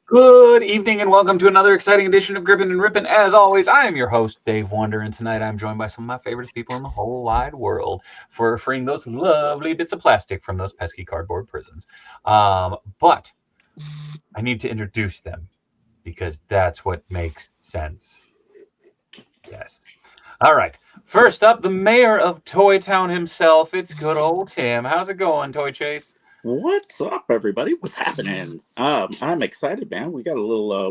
Good evening and welcome to another exciting edition of Grippin and Rippin. As always, I am your host, Dave Wonder, and tonight I'm joined by some of my favorite people in the whole wide world for freeing those lovely bits of plastic from those pesky cardboard prisons. But I need to introduce them because that's what makes sense. Yes. All right. First up, the mayor of Toy Town himself. It's good old Tim. How's it going, Toy Chase? What's up, everybody? What's happening? I'm excited, man. We got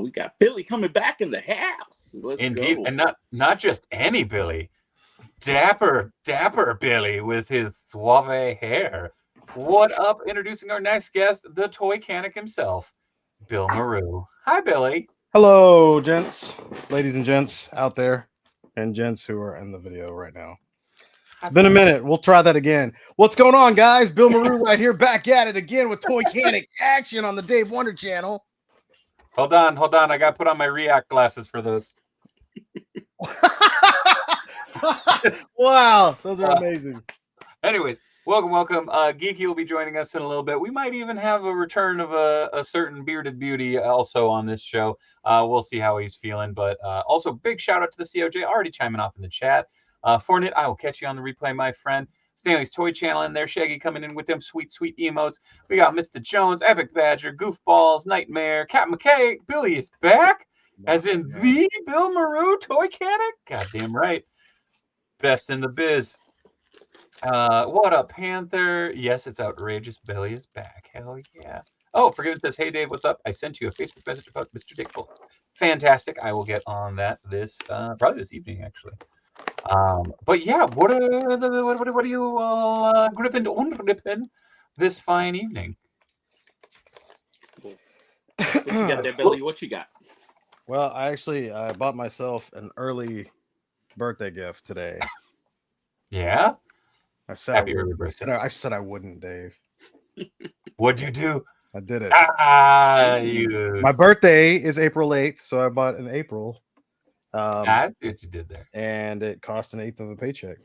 we got Billy coming back in the house. Let's Indeed, go. and not just any Billy, dapper Billy with his suave hair. What up? Introducing our next guest, the toy canic himself, Bill Maru. Hi, Billy. Hello, gents, ladies and gents out there, and gents who are in the video right now. It's been a minute. We'll try that again. What's going on, guys? Bill Maru right here, back at it again with Toy Canic action on the Dave Wonder channel. Hold on. I got to put on my React glasses for this. Wow, those are amazing. Anyways, welcome. Geeky will be joining us in a little bit. We might even have a return of a certain bearded beauty also on this show. We'll see how he's feeling. But also, big shout out to the COJ already chiming off in the chat. Fornit, I will catch you on the replay, my friend. Stanley's Toy Channel in there. Shaggy coming in with them sweet emotes. We got Mr. Jones, Epic Badger, Goofballs, Nightmare, Cat McKay. Billy is back, as in the Bill Maru Toy Canic. Goddamn right. Best in the biz. What up, Panther? Yes, it's outrageous. Billy is back. Hell yeah. Oh, Forgiven says, hey, Dave, what's up? I sent you a Facebook message about Mr. Dickbull. Fantastic. I will get on that probably this evening, actually. But yeah, what are you gripping and ripping this fine evening? What you got there, Billy? What you got? Well, I bought myself an early birthday gift today. Yeah? I said Happy early birthday. I said I wouldn't, Dave. What'd you do? I did it. My birthday is April 8th, so I bought in April. I see what you did there. And it cost an eighth of a paycheck.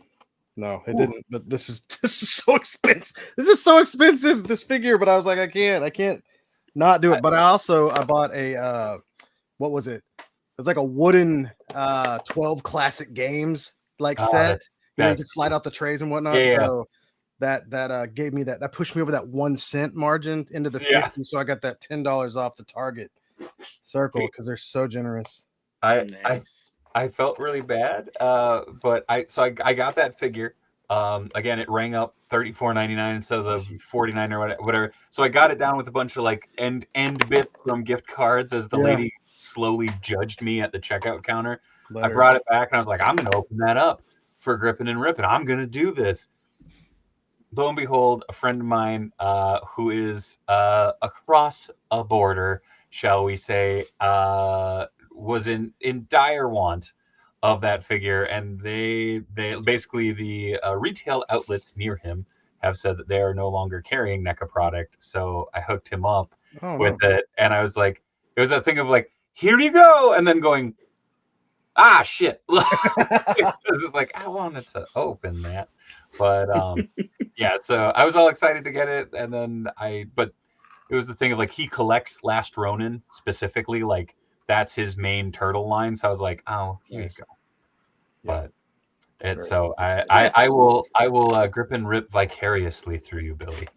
No, it didn't. But this is so expensive. This is so expensive, this figure. But I was like, I can't not do it. But I bought a what was it? It was like a wooden 12 classic games set. You could slide out the trays and whatnot. Yeah. So that gave me that pushed me over that 1 cent margin into the 50. So I got that $10 off the Target circle because they're so generous. I felt really bad, but I got that figure. Again, it rang up $34.99 instead of the $49 or whatever. So I got it down with a bunch of like end bits from gift cards as the lady slowly judged me at the checkout counter. I brought it back and I was like, I'm gonna open that up for Grippin and Rippin. I'm gonna do this. Lo and behold, a friend of mine who is across a border shall we say, was in dire want of that figure, and they basically the retail outlets near him have said that they are no longer carrying NECA product. So I hooked him up with it, and I was like, it was that thing of like, here you go, and then going, ah, shit. It's just like, I wanted to open that, but yeah. So I was all excited to get it, and then but it was the thing of like, he collects Last Ronin specifically, like that's his main turtle line. So I was like, oh, here you go. But it's so I will grip and rip vicariously through you, Billy.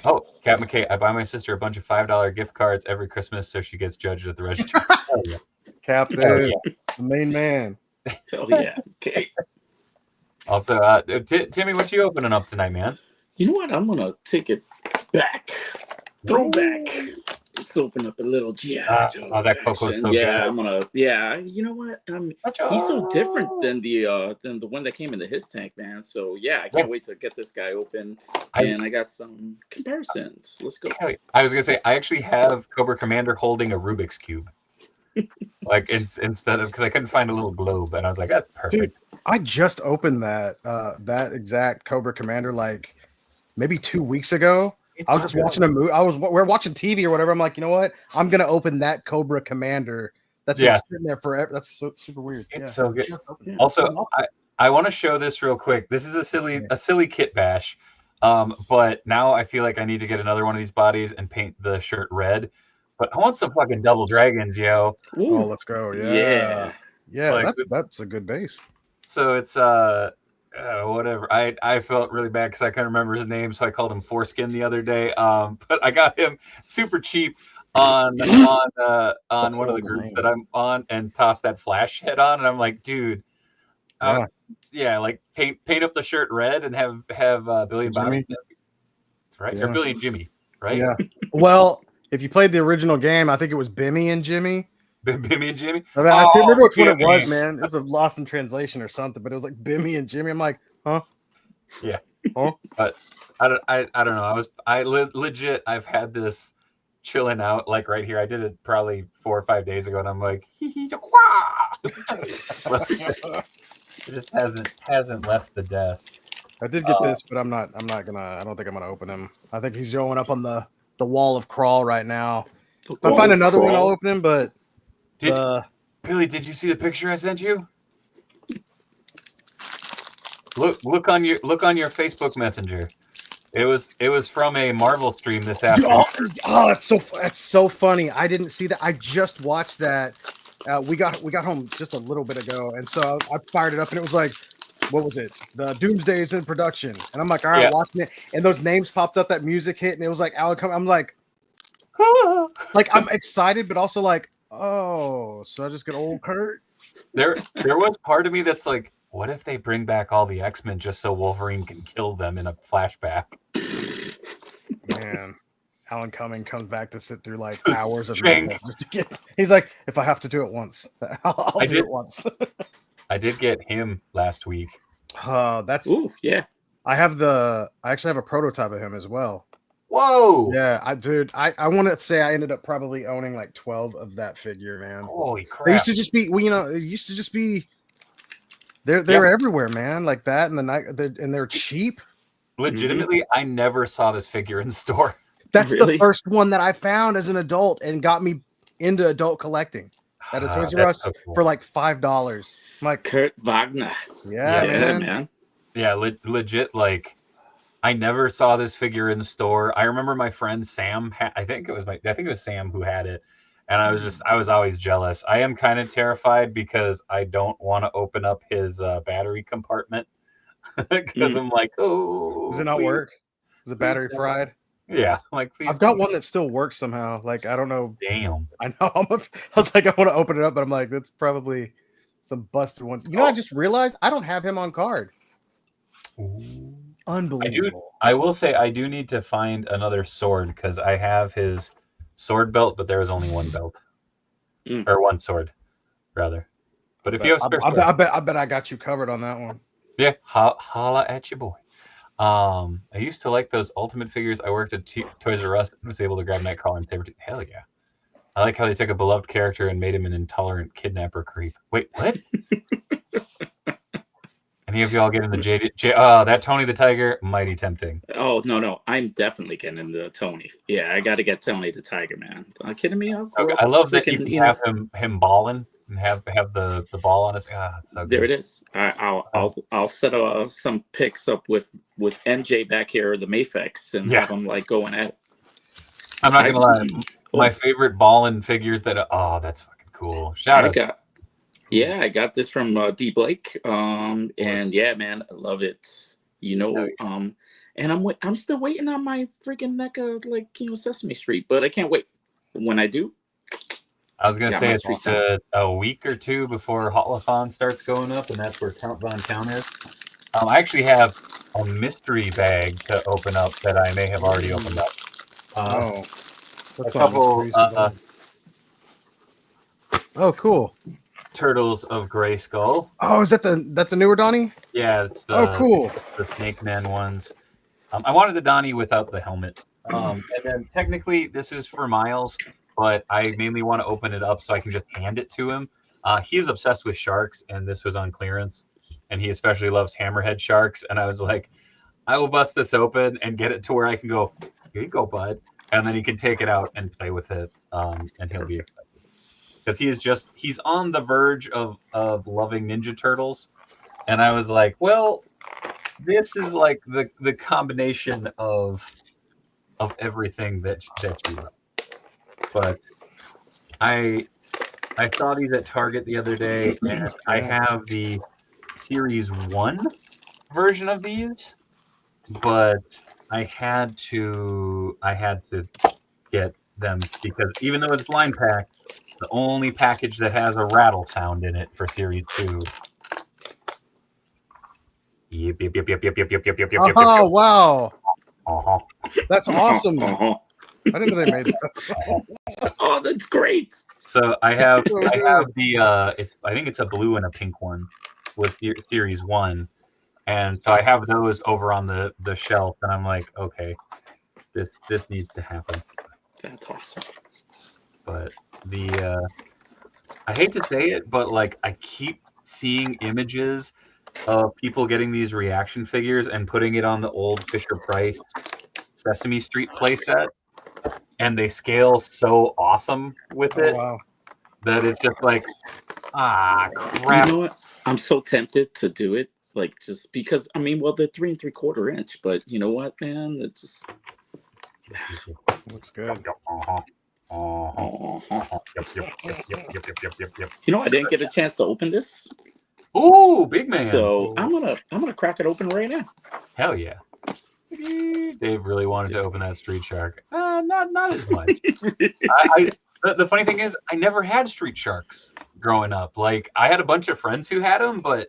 Oh, Cat McKay, I buy my sister a bunch of $5 gift cards every Christmas so she gets judged at the register. Oh, yeah. Captain, the main man. Oh yeah. Okay. Also, Timmy, what you opening up tonight, man? You know what? I'm gonna take it back. Throwback. Let's open up a little G.I. Joe. Oh, that Coco's so good. I'm gonna. Yeah, you know what? He's so different than the one that came into his tank, man. So yeah, I can't wait to get this guy open. And I got some comparisons. Let's go. I was gonna say I actually have Cobra Commander holding a Rubik's cube. Like instead of, because I couldn't find a little globe, and I was like, that's perfect. Dude, I just opened that exact Cobra Commander like maybe 2 weeks ago. I was just watching a movie. We're watching TV or whatever. I'm like, you know what? I'm gonna open that Cobra Commander. That's been sitting there forever. That's super weird. It's so good. Also, I want to show this real quick. This is a silly kit bash. But now I feel like I need to get another one of these bodies and paint the shirt red. But I want some fucking double dragons, yo. Ooh. Oh, let's go. Yeah. Like, that's a good base. So it's whatever. I felt really bad because I couldn't remember his name, so I called him Foreskin the other day. But I got him super cheap on one of the groups that I'm on, and tossed that flash head on, and I'm like, dude, like paint up the shirt red and have Billy and Bobby, right? Or Billy and Jimmy, right? Yeah. Well, if you played the original game, I think it was Bimmy and Jimmy. Bimmy and Jimmy. I can't remember which one it was, man. It was a lost in translation or something, but it was like Bimmy and Jimmy. I'm like, huh? Yeah. Huh? But I don't know. Legit. I've had this chilling out like right here. I did it probably 4 or 5 days ago, and I'm like, it just hasn't left the desk. I did get this, but I don't think I'm gonna open him. I think he's going up on the wall of crawl right now. If I find another one, I'll open him. But Billy, did you see the picture I sent you? Look on your Facebook Messenger. It was from a Marvel stream this afternoon. Oh, that's so funny. I didn't see that. I just watched that. We got home just a little bit ago, and so I fired it up, and it was like, what was it? The Doomsday is in production, and I'm like, all right, watching it, and those names popped up, that music hit, and it was like Alan coming. I'm like, I'm excited, but also like, oh, so I just get old Kurt. There was part of me that's like, what if they bring back all the X-Men just so Wolverine can kill them in a flashback? Man, Alan Cumming comes back to sit through like hours of just to get. He's like, if I have to do it once, I'll do it once. I did get him last week. That's yeah. I actually have a prototype of him as well. Whoa. Yeah, I want to say I ended up probably owning like 12 of that figure, man. Holy crap. They used to just be, it used to just be. They're everywhere, man. Like that, and they're cheap. Legitimately, I never saw this figure in store. That's the first one that I found as an adult and got me into adult collecting at a Toys R Us for like $5. I'm like, Kurt Wagner. Yeah, man. Yeah, legit. Like, I never saw this figure in the store. I remember my friend Sam. I think it was Sam who had it, and I was always jealous. I am kind of terrified because I don't want to open up his battery compartment because I'm like, oh, does it not work? Is the battery fried? Yeah, like please, I've got one that still works somehow. Like I don't know. Damn. I know. I was like, I want to open it up, but I'm like, that's probably some busted ones. You know, I just realized I don't have him on card. Ooh. Unbelievable. I will say I do need to find another sword because I have his sword belt, but there is only one belt or one sword, rather. But if you have spare sword, I bet I got you covered on that one. Yeah, holla at your boy. I used to like those Ultimate figures. I worked at Toys R Us and was able to grab Nightcrawler and Sabretooth. Hell yeah. I like how they took a beloved character and made him an intolerant kidnapper creep. Wait, what? Any of y'all getting the that Tony the Tiger? Mighty tempting. Oh no, I'm definitely getting the Tony. Yeah, I got to get Tony the Tiger, man. Are you kidding me? I love that you can have him balling and have the ball on his. So there it is. I'll set some pics up with NJ back here, the Mafex, and have them like going at it. I'm not gonna lie. My favorite ballin' figures that's fucking cool. Shout out. I got this from D Blake. And yeah, man, I love it. You know, and I'm still waiting on my freaking NECA like Sesame Street, but I can't wait. When I do, I was gonna say it's a week or two before Holothon starts going up, and that's where Count Von Count is. I actually have a mystery bag to open up that I may have already opened up. A couple. Oh, cool. Turtles of Grayskull. Oh, is that the newer Donnie? Yeah, it's the cool. The Snake Man ones. I wanted the Donnie without the helmet. And then technically this is for Miles, but I mainly want to open it up so I can just hand it to him. He is obsessed with sharks, and this was on clearance, and he especially loves hammerhead sharks. And I was like, I will bust this open and get it to where I can go, here you go, bud. And then he can take it out and play with it, and he'll be excited. Because he's on the verge of loving Ninja Turtles. And I was like, well, this is like the combination of everything that you love. But I saw these at Target the other day, and I have the Series 1 version of these, but I had to get them because even though it's blind pack, it's the only package that has a rattle sound in it for Series 2. Yep. Oh, wow. That's awesome. Uh-huh. I didn't know they made that. Oh, that's great. So I have the I think it's a blue and a pink one with Series 1. And so I have those over on the shelf, and I'm like, okay, this needs to happen. That's awesome. But I hate to say it, but like I keep seeing images of people getting these reaction figures and putting it on the old Fisher-Price Sesame Street playset, and they scale so awesome with it that it's just like, crap. You know what? I'm so tempted to do it, like just because. I mean, well, they're 3 3/4 inch, but you know what, man? It just looks good. Yep. You know, I didn't get a chance to open this. Ooh, big man! So I'm gonna crack it open right now. Hell yeah! Dave really wanted to open that Street Shark. Not as much. The funny thing is, I never had Street Sharks growing up. Like, I had a bunch of friends who had them, but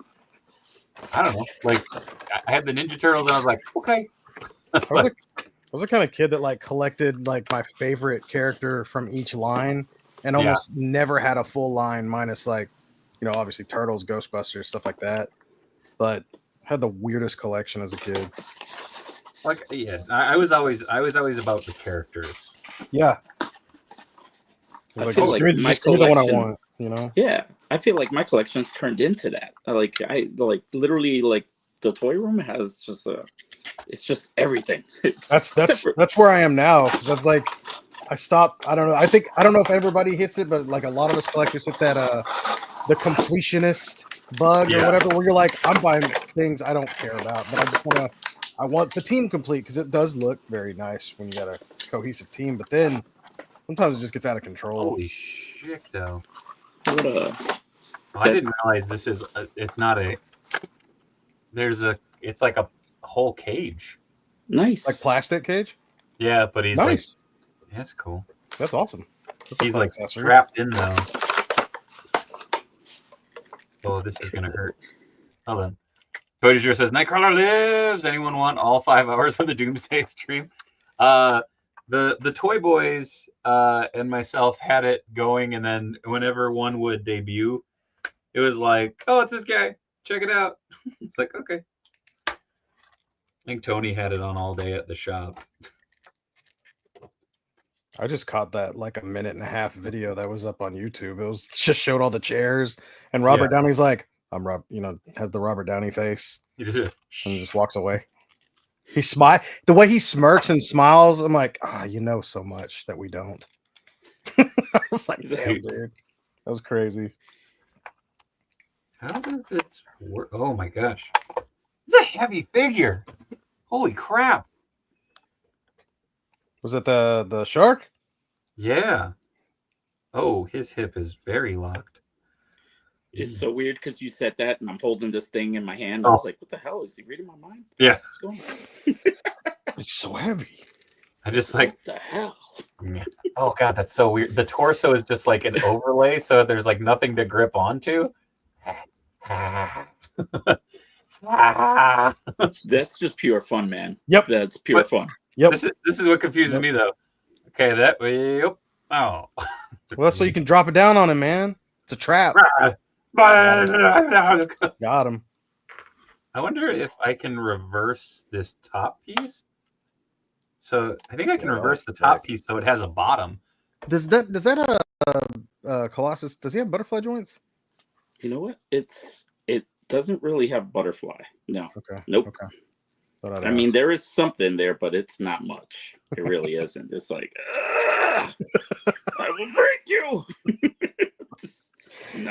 I don't know. Like, I had the Ninja Turtles, and I was like, okay. I was the kind of kid that like collected like my favorite character from each line, and almost never had a full line minus like, you know, obviously Turtles, Ghostbusters, stuff like that. But I had the weirdest collection as a kid. Like, yeah, I was always about the characters. Yeah. I feel like my collection, the one I want, you know? Yeah, I feel like my collection's turned into that. I literally like the toy room has just it's just everything. That's where I am now, because I've like I stopped. I don't know. I don't know if everybody hits it, but like a lot of us collectors hit that the completionist bug or whatever, where you're like, I'm buying things I don't care about, but I want the team complete, because it does look very nice when you got a cohesive team, but then sometimes it just gets out of control. Holy shit, though. I didn't realize this is it's like a whole cage. Nice. Like plastic cage? Yeah, but he's nice. Like, that's cool. That's awesome. He's like strapped in though. Oh, this is gonna hurt. Hold on. Voyager says, Nightcrawler lives! Anyone want all 5 hours of the Doomsday stream? The Toy Boys and myself had it going, and then whenever one would debut, it was like, oh, it's this guy. Check it out. It's like, okay. I think Tony had it on all day at the shop. I just caught that like a 1.5-minute video that was up on YouTube. It was just showed all the chairs, and Robert Downey's like, "I'm Rob," has the Robert Downey face, and just walks away. He the way he smirks and smiles. I'm like, you know so much that we don't. I was like, damn, dude, that was crazy. How does this work? Oh my gosh, it's a heavy figure. Holy crap! Was it the shark? Yeah. Oh, his hip is very locked. It's so weird because you said that, and I'm holding this thing in my hand. I was like, "What the hell? Is he reading my mind?" Yeah. What's going on? It's so heavy. I just like, what the hell? Oh god, that's so weird. The torso is just like an overlay, so there's like nothing to grip onto. That's just pure fun, man. Yep. That's pure fun. Yep. This is what confuses me though. Okay, that way. Yep. Oh. Well, that's so you can drop it down on him, man. It's a trap. Got him. I wonder if I can reverse this top piece. So I think I can reverse the top piece so it has a bottom. Does that Colossus? Does he have butterfly joints? You know what? It doesn't really have butterfly. No. Okay. Nope. Okay. I mean, there is something there, but it's not much. It really isn't. It's like, I will break you.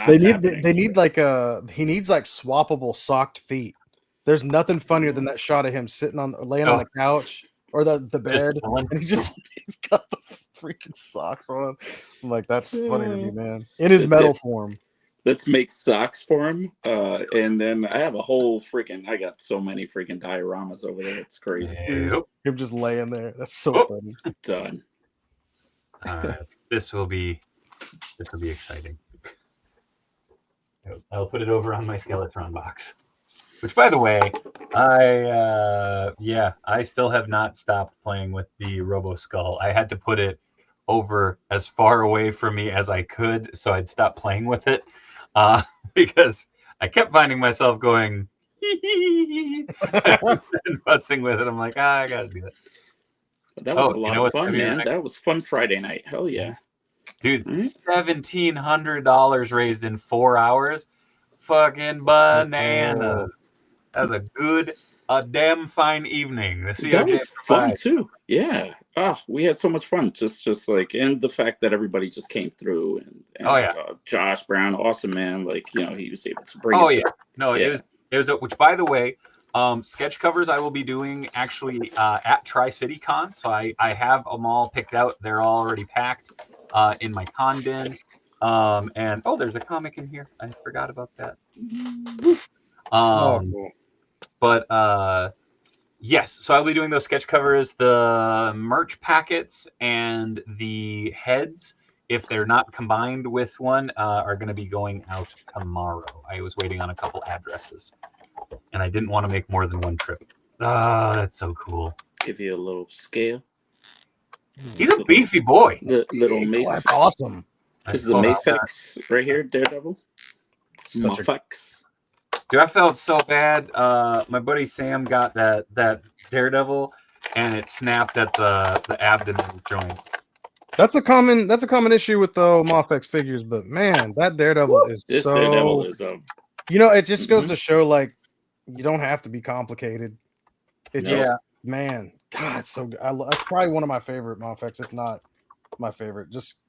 They need like he needs like swappable socked feet. There's nothing funnier than that shot of him laying on the couch or the bed, and he's got the freaking socks on. I'm like, that's funny to me, man. In his metal form. Let's make socks for him. And then I have a whole I got so many freaking dioramas over there. It's crazy. Yep. Him just laying there. That's so funny. Done. This will be exciting. I'll put it over on my Skeletron box. Which, by the way, I still have not stopped playing with the Robo Skull. I had to put it over as far away from me as I could so I'd stop playing with it. Because I kept finding myself going and futzing with it. I'm like, I gotta do that. That was a lot of fun, man. That was fun Friday night. Hell yeah. Dude, $1,700 raised in 4 hours. Fucking bananas. That was a damn fine evening. The COJ that was fun too. Yeah. We had so much fun. Just like, and the fact that everybody just came through and Josh Brown, awesome man. Like, he was able to bring it. It was which, by the way, sketch covers I will be doing actually at Tri-City Con. So I have them all picked out. They're all already packed in my con bin. And there's a comic in here. I forgot about that. Cool. But yes, so I'll be doing those sketch covers, the merch packets, and the heads, if they're not combined with one, are going to be going out tomorrow. I was waiting on a couple addresses, and I didn't want to make more than one trip. That's so cool. Give you a little scale. He's a beefy boy. The little Mayfix. That's awesome. This is the Mayfix right here, Daredevil. Mayfix. Dude, I felt so bad. My buddy Sam got that Daredevil, and it snapped at the abdomen joint. That's a common issue with the Mafex figures, but man, that Daredevil is Daredevil is it just goes to show, like, you don't have to be complicated. It's just, man, God, so good. That's probably one of my favorite Mafex, if not my favorite. Just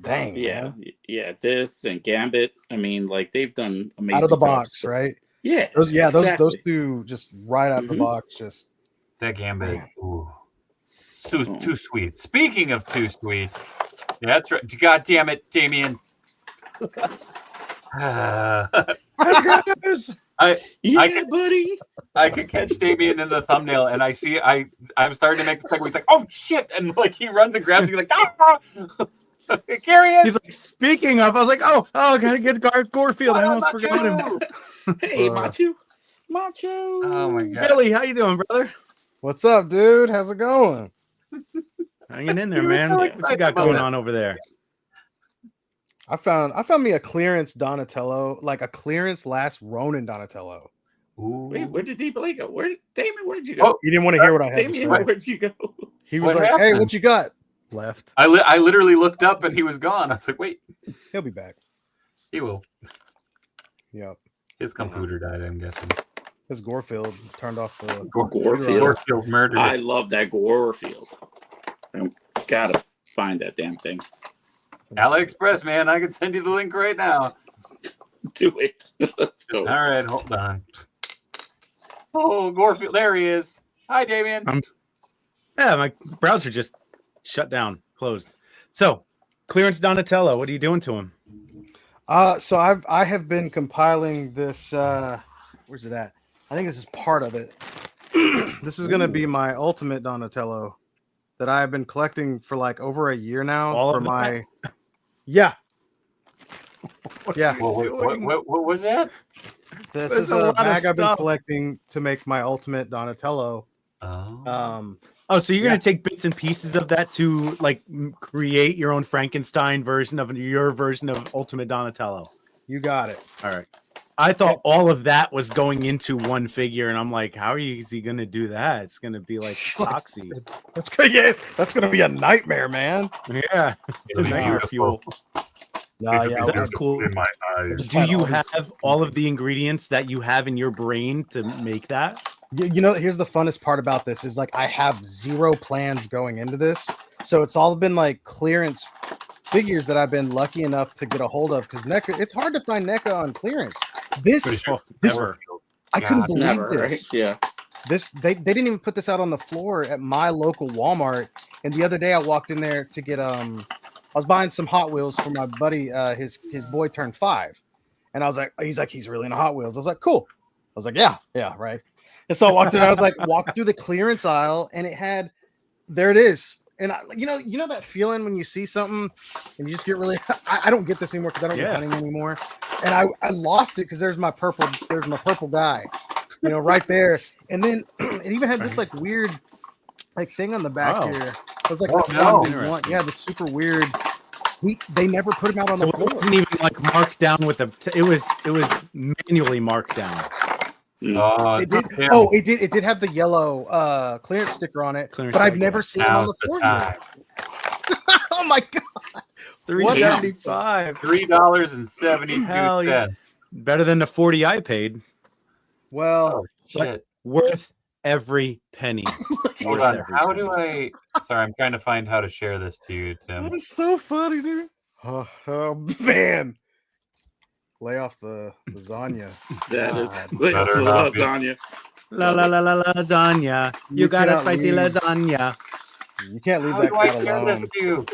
dang, man. This and Gambit. I mean, like, they've done amazing out of the box, right? Yeah, those two just right out of the box. Just that Gambit, too sweet. Speaking of too sweet, that's right. God damn it, Damien. buddy. I could catch Damien in the thumbnail, and I'm starting to make the second. He's like, "Oh shit!" and like he runs and grabs. He's like, "Ah!" Carry it. He's like, speaking of, I was like, gotta get Gorefield. I almost forgot him. Hey, Macho. Oh my god, Billy, how you doing, brother? What's up, dude? How's it going? Hanging in there, man. What you got going on over there? I found me a clearance Donatello, like a clearance last Ronin Donatello. Ooh. Wait, where did D-Blake go? Where'd you go? You didn't want to hear what I had Damien, to say. where'd you go? He was like, "Hey, what you got?" left. I literally looked up and he was gone. I was like, wait, He'll be back. he will. Yep. His computer died, I'm guessing. His Gorefield turned off the Gorefield. Gorefield murdered I it. love that Gorefield. I gotta find that damn thing. AliExpress, man. I can send you the link right now. Do it. Let's go. All right, hold on. Oh, Gorefield. There he is. Hi, Damien. Yeah, my browser just shut down, closed. So, clearance Donatello, what are you doing to him? So I have been compiling this. Where's it at? I think this is part of it. This is going to be my ultimate Donatello that I've been collecting for like over a year now. All for of my, yeah, yeah. What was that? This There's is a a lot of bag I've been stuff. collecting to make my ultimate Donatello. Oh. Oh, so you're going to take bits and pieces of that to like create your own Frankenstein version of your version of Ultimate Donatello. You got it. All right. I thought all of that was going into one figure, and I'm like, how is he going to do that? It's going to be like Toxie. That's gonna that's gonna be a nightmare, man. Yeah. It'll be Nightmare beautiful. fuel. Nah, yeah, That's cool. In my eyes. Do you have all of the ingredients that you have in your brain to make that? You know, here's the funnest part about this is like I have zero plans going into this, so it's all been like clearance figures that I've been lucky enough to get a hold of because NECA. It's hard to find NECA on clearance. This Never. I couldn't believe Never, this. right? Yeah. This they didn't even put this out on the floor at my local Walmart. And the other day I walked in there to get I was buying some Hot Wheels for my buddy. His boy turned 5, and I was like, he's really into Hot Wheels. I was like, cool. I was like, yeah, right. And so I walked in. I was like, walked through the clearance aisle, and it had, there it is. And you know that feeling when you see something and you just get really. I don't get this anymore because I don't get hunting anymore, and I lost it because there's my purple guy, right there. And then it even had this like weird like thing on the back here. It was like the super weird. They never put him out on the floor. It wasn't even like marked down with it was manually marked down. It did have the yellow clearance sticker on it, but I've never seen it on the floor yet. Oh my god. $3.75. $3.72. Hell yeah. Better than the 40 I paid. Well, shit. Worth every penny. Hold on. How do I? Sorry, I'm trying to find how to share this to you, Tim. That is so funny, dude. Oh man. Lay off the lasagna. That is lay off the lasagna. La lasagna. You got a spicy lasagna. You can't leave that cat alone.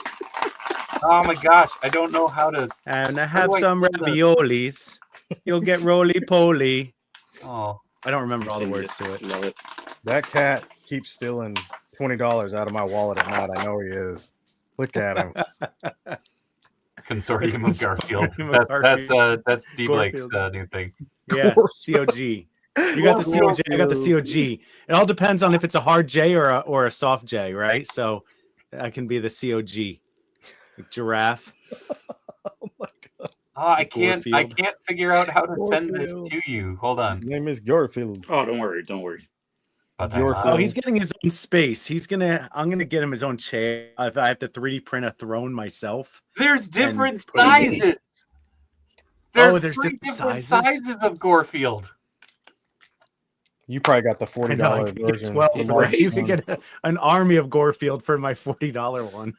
Oh my gosh, I don't know how to. And I have some raviolis. You'll get roly poly. Oh, I don't remember all the words to it. Love it. That cat keeps stealing $20 out of my wallet at night. I know he is. Look at him. Consortium of Garfield. That's D Blake's new thing. Yeah, COG. You got the COG. I got the COG. It all depends on if it's a hard J or a soft J, right? So I can be the COG. Like giraffe. Oh my god. I can't figure out how to send this to you. Hold on. His name is Garfield. Oh, don't worry. Oh, he's getting his own space. I'm gonna get him his own chair. If I have to 3D print a throne myself. There's different sizes. There's three different sizes of Gorefield. You probably got the $40 version. Well, you could get an army of Gorefield for my $40 one.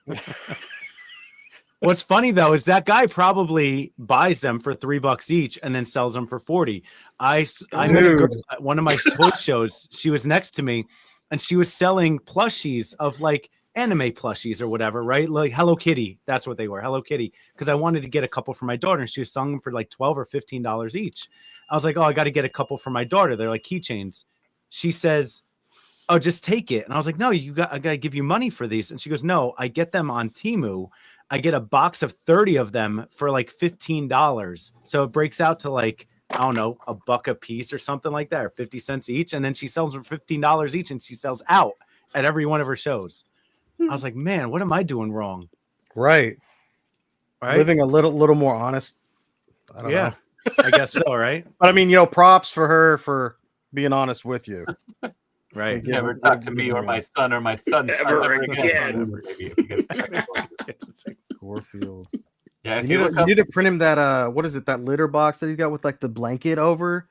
What's funny though is that guy probably buys them for $3 each and then sells them for 40. I met a girl at one of my toy shows. She was next to me, and she was selling plushies of like anime plushies or whatever, right? Like Hello Kitty. That's what they were, Hello Kitty. Because I wanted to get a couple for my daughter, and she was selling them for like $12 or $15 each. I was like, oh, I got to get a couple for my daughter. They're like keychains. She says, oh, just take it. And I was like, no, I got to give you money for these. And she goes, no, I get them on Temu. I get a box of 30 of them for like $15. So it breaks out to like, I don't know, $1 a piece or something like that, or 50 cents each. And then she sells them for $15 each, and she sells out at every one of her shows. I was like, man, what am I doing wrong? Right. Living a little more honest. I don't know. I guess so, right? But I mean, props for her for being honest with you. Right. Yeah, Never what talk did to you me give or him? my son or my son's son Ever ever again. Maybe if you get technical. Gorfield. Yeah, if You you need, look to, you up, need to print him that what is it, that litter box that he's got with like the blanket over,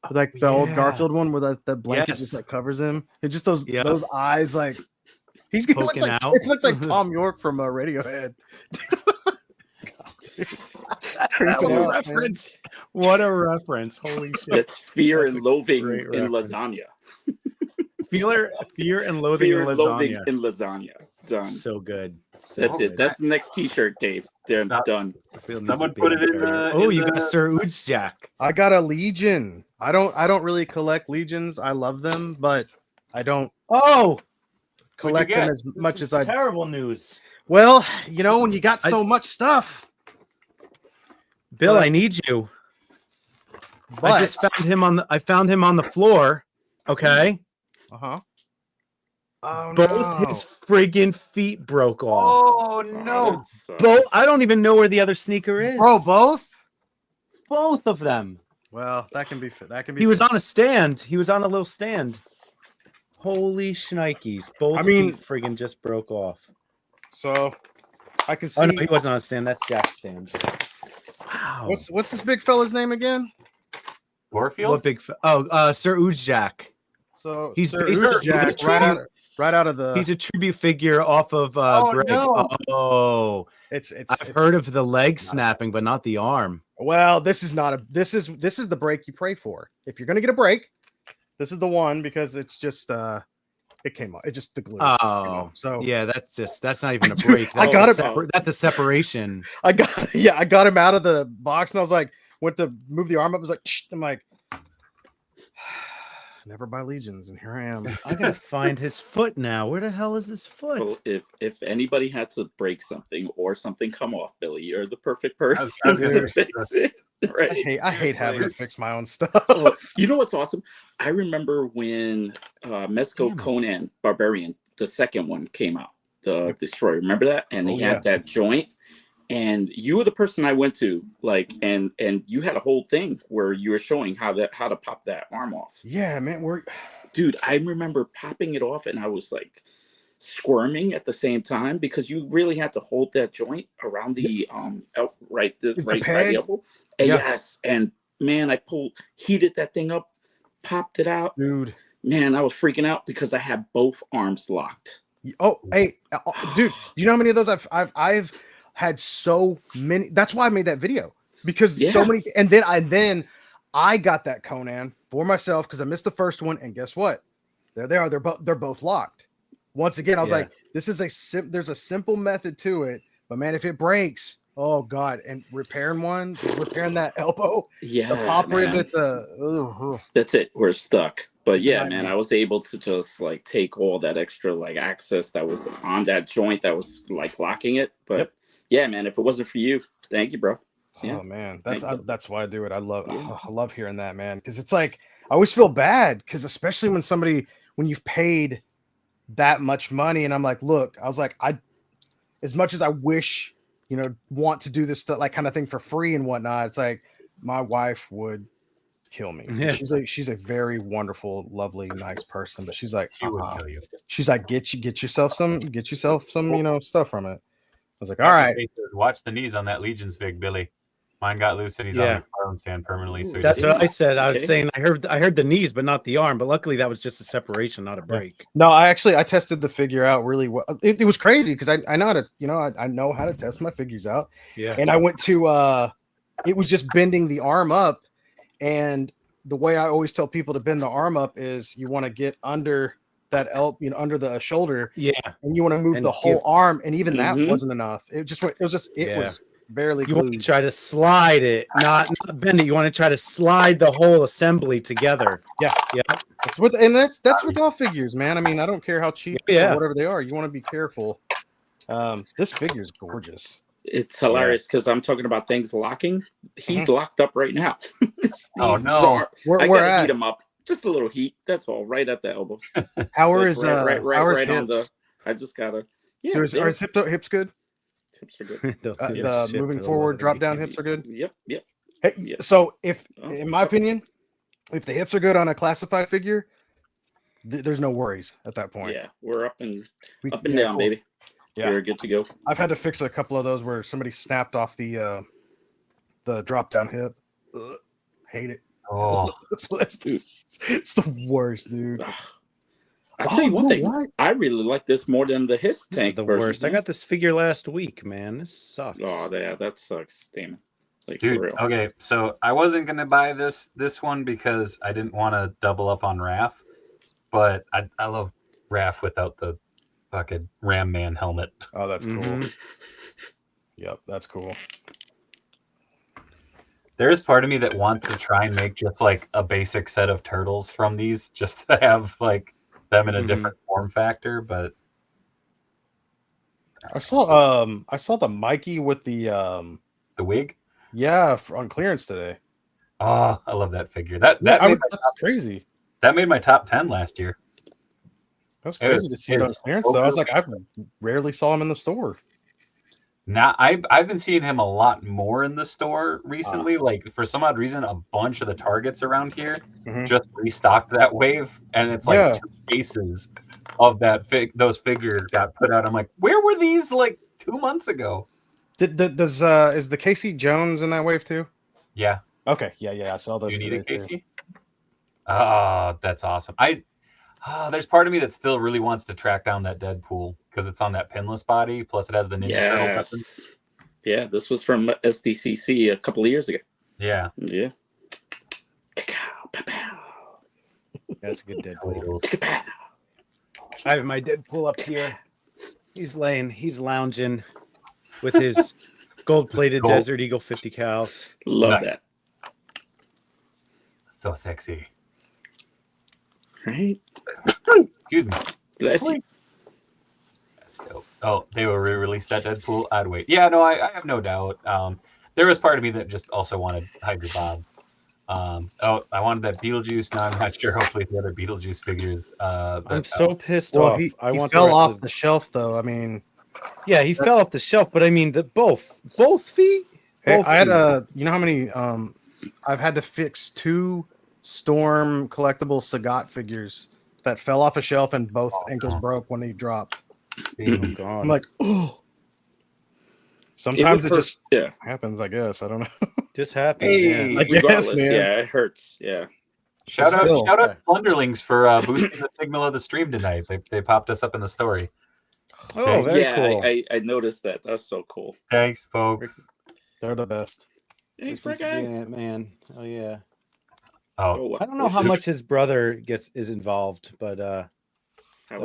with, like the old Yeah. Garfield one where that blanket just Yes. like covers him. It's just those Yeah. those eyes like he looks Poking like out. it looks like Tom York from Radiohead. What Creeping a out, man. reference. What a reference. Holy shit. It's fear That's and a loathing great in reference. lasagna. Fear and loathing Fear in and loathing lasagna. in lasagna. Done. So good. So That's good. it. That's the next T-shirt, Dave. They're Stop. done. someone put it in the. Oh, in you the, got Sir Oojjack. I got a Legion. I don't really collect Legions. I love them, but I don't Oh, collect them get? as much as I. terrible news. Well, you know, when you got so much stuff. Bill, But- I need you. But, I just found him on the floor. Okay. uh-huh. Oh Both no. his friggin' feet broke off. Oh no! that sucks. Both. I don't even know where the other sneaker is. Bro, both? Both of them. Well, that can be He was on a stand. He was on a little stand. Holy shnikes. Both I mean- feet friggin' just broke off. So I can see Oh, no, he wasn't on a stand. That's Jack's stand. Wow. what's this big fella's name again? Warfield. What big... Sir Oojjack. So He's Sir basically- Jack, he's a right out of the He's a tribute figure off of Oh, Greg. no. Oh, it's I've heard of the leg snapping, but not the arm. well, this is the break you pray for. If you're gonna get a break, this is the one because it's just it came off. It just the glue. came Oh, off. So yeah, that's not even a Dude, break. I That's got a it. that's a separation. I got him out of the box and I was like, went to move the arm up. I was like, I'm like, never buy Legions, and here I am. I gotta find his foot now. Where the hell is his foot? Well, if anybody had to break something or something come off, Billy, you're the perfect person I was to gonna say, fix it. Right. I hate having to fix my own stuff. Oh, you know what's awesome? I remember when Mezco Damn it. Conan Barbarian, the second one, came out, the Destroyer. Remember that? And he had that joint. And you were the person I went to, like, and you had a whole thing where you were showing how to pop that arm off. Yeah, man, Dude, I remember popping it off, and I was like squirming at the same time because you really had to hold that joint around the right by the peg? elbow. And Yeah. yes, and man, I heated that thing up, popped it out. dude. Man, I was freaking out because I had both arms locked. Oh, hey, dude, do you know how many of those I've had so many? That's why I made that video, because so Yeah. many. And then I got that Conan for myself because I missed the first one, and guess what? There they are. They're both locked. Once again, I was Yeah. like, this is there's a simple method to it, but man, if it breaks, oh god! And repairing that elbow, Yeah, the pop man. rivet, That's it. We're stuck. But It's a yeah, man, nightmare. I was able to just like take all that extra like access that was on that joint that was like locking it. But Yep. yeah, man, if it wasn't for you, thank you, bro. Yeah. Oh man, Thank you. that's why I do it. I love Yeah. I love hearing that, man, because it's like I always feel bad because especially when you've paid that much money, and I'm like, look, I was like, as much as I wish, want to do this stuff like kind of thing for free and whatnot, it's like my wife would kill me. Yeah. She's a very wonderful, lovely, nice person, but she's like, She would kill you. she's like, get yourself some, stuff from it. I was like, all right. Watch the knees on that Legion's Vig, Billy. Mine got loose and he's Yeah. on McFarlane stand permanently. So That's he's- what I said. I was Okay. saying I heard the knees, but not the arm. But luckily that was just a separation, not a break. No, I tested the figure out really well. It was crazy because I know how to, I know how to test my figures out. Yeah. And I went to it was just bending the arm up, and the way I always tell people to bend the arm up is you want to get under that under the shoulder, Yeah. and you want to move And the whole give- arm, and even that Mhm. wasn't enough. It Yeah. was barely You want to glued. try to slide it, not bend it. You want to try to slide the whole assembly together. Yeah. Yeah. That's with all figures, man. I mean, I don't care how cheap Yeah. or whatever they are. You want to be careful. This figure is gorgeous. It's hilarious because I'm talking about things locking. He's locked up right now. Oh, These no. are- Where I we're gotta at? heat him up. Just a little heat. That's all. Right at the elbows. How are Like, his right on the. hips? I just gotta. Yeah, Are his hips good? hips are good. The moving forward, drop down hips are good. Yep. Hey, Yeah. so if, Oh, in my opinion, if the hips are good on a classified figure, there's no worries at that point. Yeah, we're up and We- up and yeah, down, cool. baby. Yeah. We're good to go. I've had to fix a couple of those where somebody snapped off the drop down hip. Ugh, hate it. Oh, It's the worst, dude. I'll tell you one thing. What? I really like this more than the His This is tank the version. worst. I got this figure last week, man. This sucks. Oh, yeah, that sucks. Damn it. Like, dude. for real. Okay, so I wasn't gonna buy this one because I didn't want to double up on Raph, but I love Raph without the fucking Ram Man helmet. Oh, that's cool. Mhm. Yep, that's cool. There is part of me that wants to try and make just like a basic set of turtles from these, just to have like them in a Mhm. different form factor. But I saw the Mikey with the the wig, on clearance today. oh, I love that figure. That Yeah, made that's crazy. that made my top 10 last year. That's It was- crazy to see it it on was clearance. so Though I was good. like, I rarely saw him in the store. Now I've been seeing him a lot more in the store recently. Like for some odd reason, a bunch of the Targets around here Mhm. just restocked that wave, and it's like Yeah. 2 cases of those figures got put out. I'm like, where were these like 2 months ago? Is the Casey Jones in that wave too? Yeah, Okay, yeah, I saw do those you need today it, too. Casey? Oh, that's awesome. There's part of me that still really wants to track down that Deadpool because it's on that pinless body. Plus, it has the Ninja Turtle weapon. Yes. Yeah, this was from SDCC a couple of years ago. Yeah, Yeah. That's a good Deadpool. totals. I have my Deadpool up here. He's lounging with his gold-plated Gold. Desert Eagle 50 cals. Love Nice. that. So sexy. Right? Excuse me. Bless you. That's dope. Oh, they will re-release that Deadpool. I'd wait. Yeah, no, I have no doubt. There was part of me that just also wanted Hydra Bob. I wanted that Beetlejuice. Now I'm not sure. Hopefully, the other Beetlejuice figures. I'm so pissed Well, off. he I want fell the rest off of the shelf though. I mean, Yeah, he fell off the shelf, but I mean both feet. hey, Both I had feet. you know how many I've had to fix 2 Storm collectible Sagat figures that fell off a shelf and both ankles broke when he dropped. Oh, God. I'm like, oh. Sometimes it would hurt- just yeah. happens, I guess. I don't know. just happens. Hey, Yeah. I guess, Regardless, man. yeah, it hurts. Yeah. shout out Still. Plunderlings for boosting the signal of the stream tonight. They popped us up in the story. Oh, very yeah, cool. I noticed that. That's so cool. Thanks, folks. They're the best. Thanks, This was- guy. yeah, man. Oh yeah. Oh, wow. I don't know how much his brother is involved, but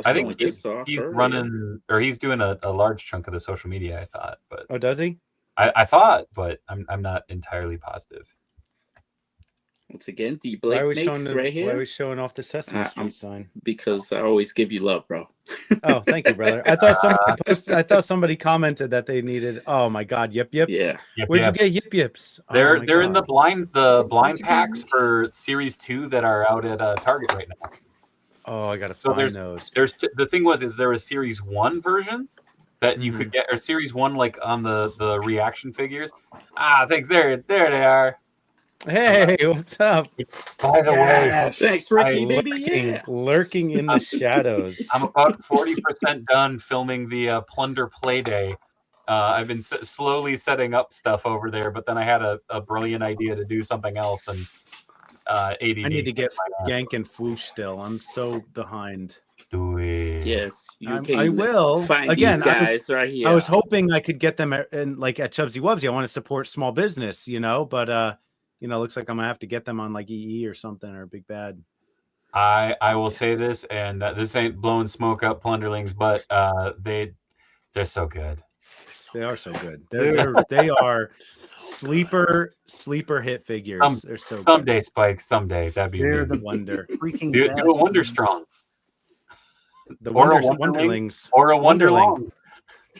I think he's running, or he's doing a large chunk of the social media. I thought, but oh, does he? I thought, but I'm not entirely positive. Once again, D Why are Blake we showing makes the, right Why are here we showing off the Sesame I'm- Street sign? because I always give you love, bro. Oh, thank you, brother. I thought somebody commented that they needed. Oh my God, yip yips. Yeah. Yep, Where'd yep. you get yip yips? Oh, They're my they're in the God. blind packs for Series 2 that are out at Target right now. Oh, I gotta So find those. The thing is there was Series 1 version that you could get, or Series 1 like on the reaction figures. Thanks. There they are. Hey, what's up? By the way, Thanks, Ricky, I- baby. Yeah. Lurking in the shadows. I'm about 40% done filming the Plunder Play Day. I've been slowly setting up stuff over there, but then I had a brilliant idea to do something else, and ADD. I need to get my ass. Yank and Foosh still. I'm so behind. Do it. Yes, you I can will. find Again, these guys right here. I was hoping I could get them in like at Chubsy Wubsy. I want to support small business, but looks like I'm gonna have to get them on like EE or something or Big Bad. I will say this, and this ain't blowing smoke up Plunderlings, but they're so good. They are so good. They are sleeper hit figures. They're so Someday, Spike. Someday that'd be They're amazing. the Wonder. freaking Do best. a Wonder Strong The or a Wonderlings. or a Wonderling.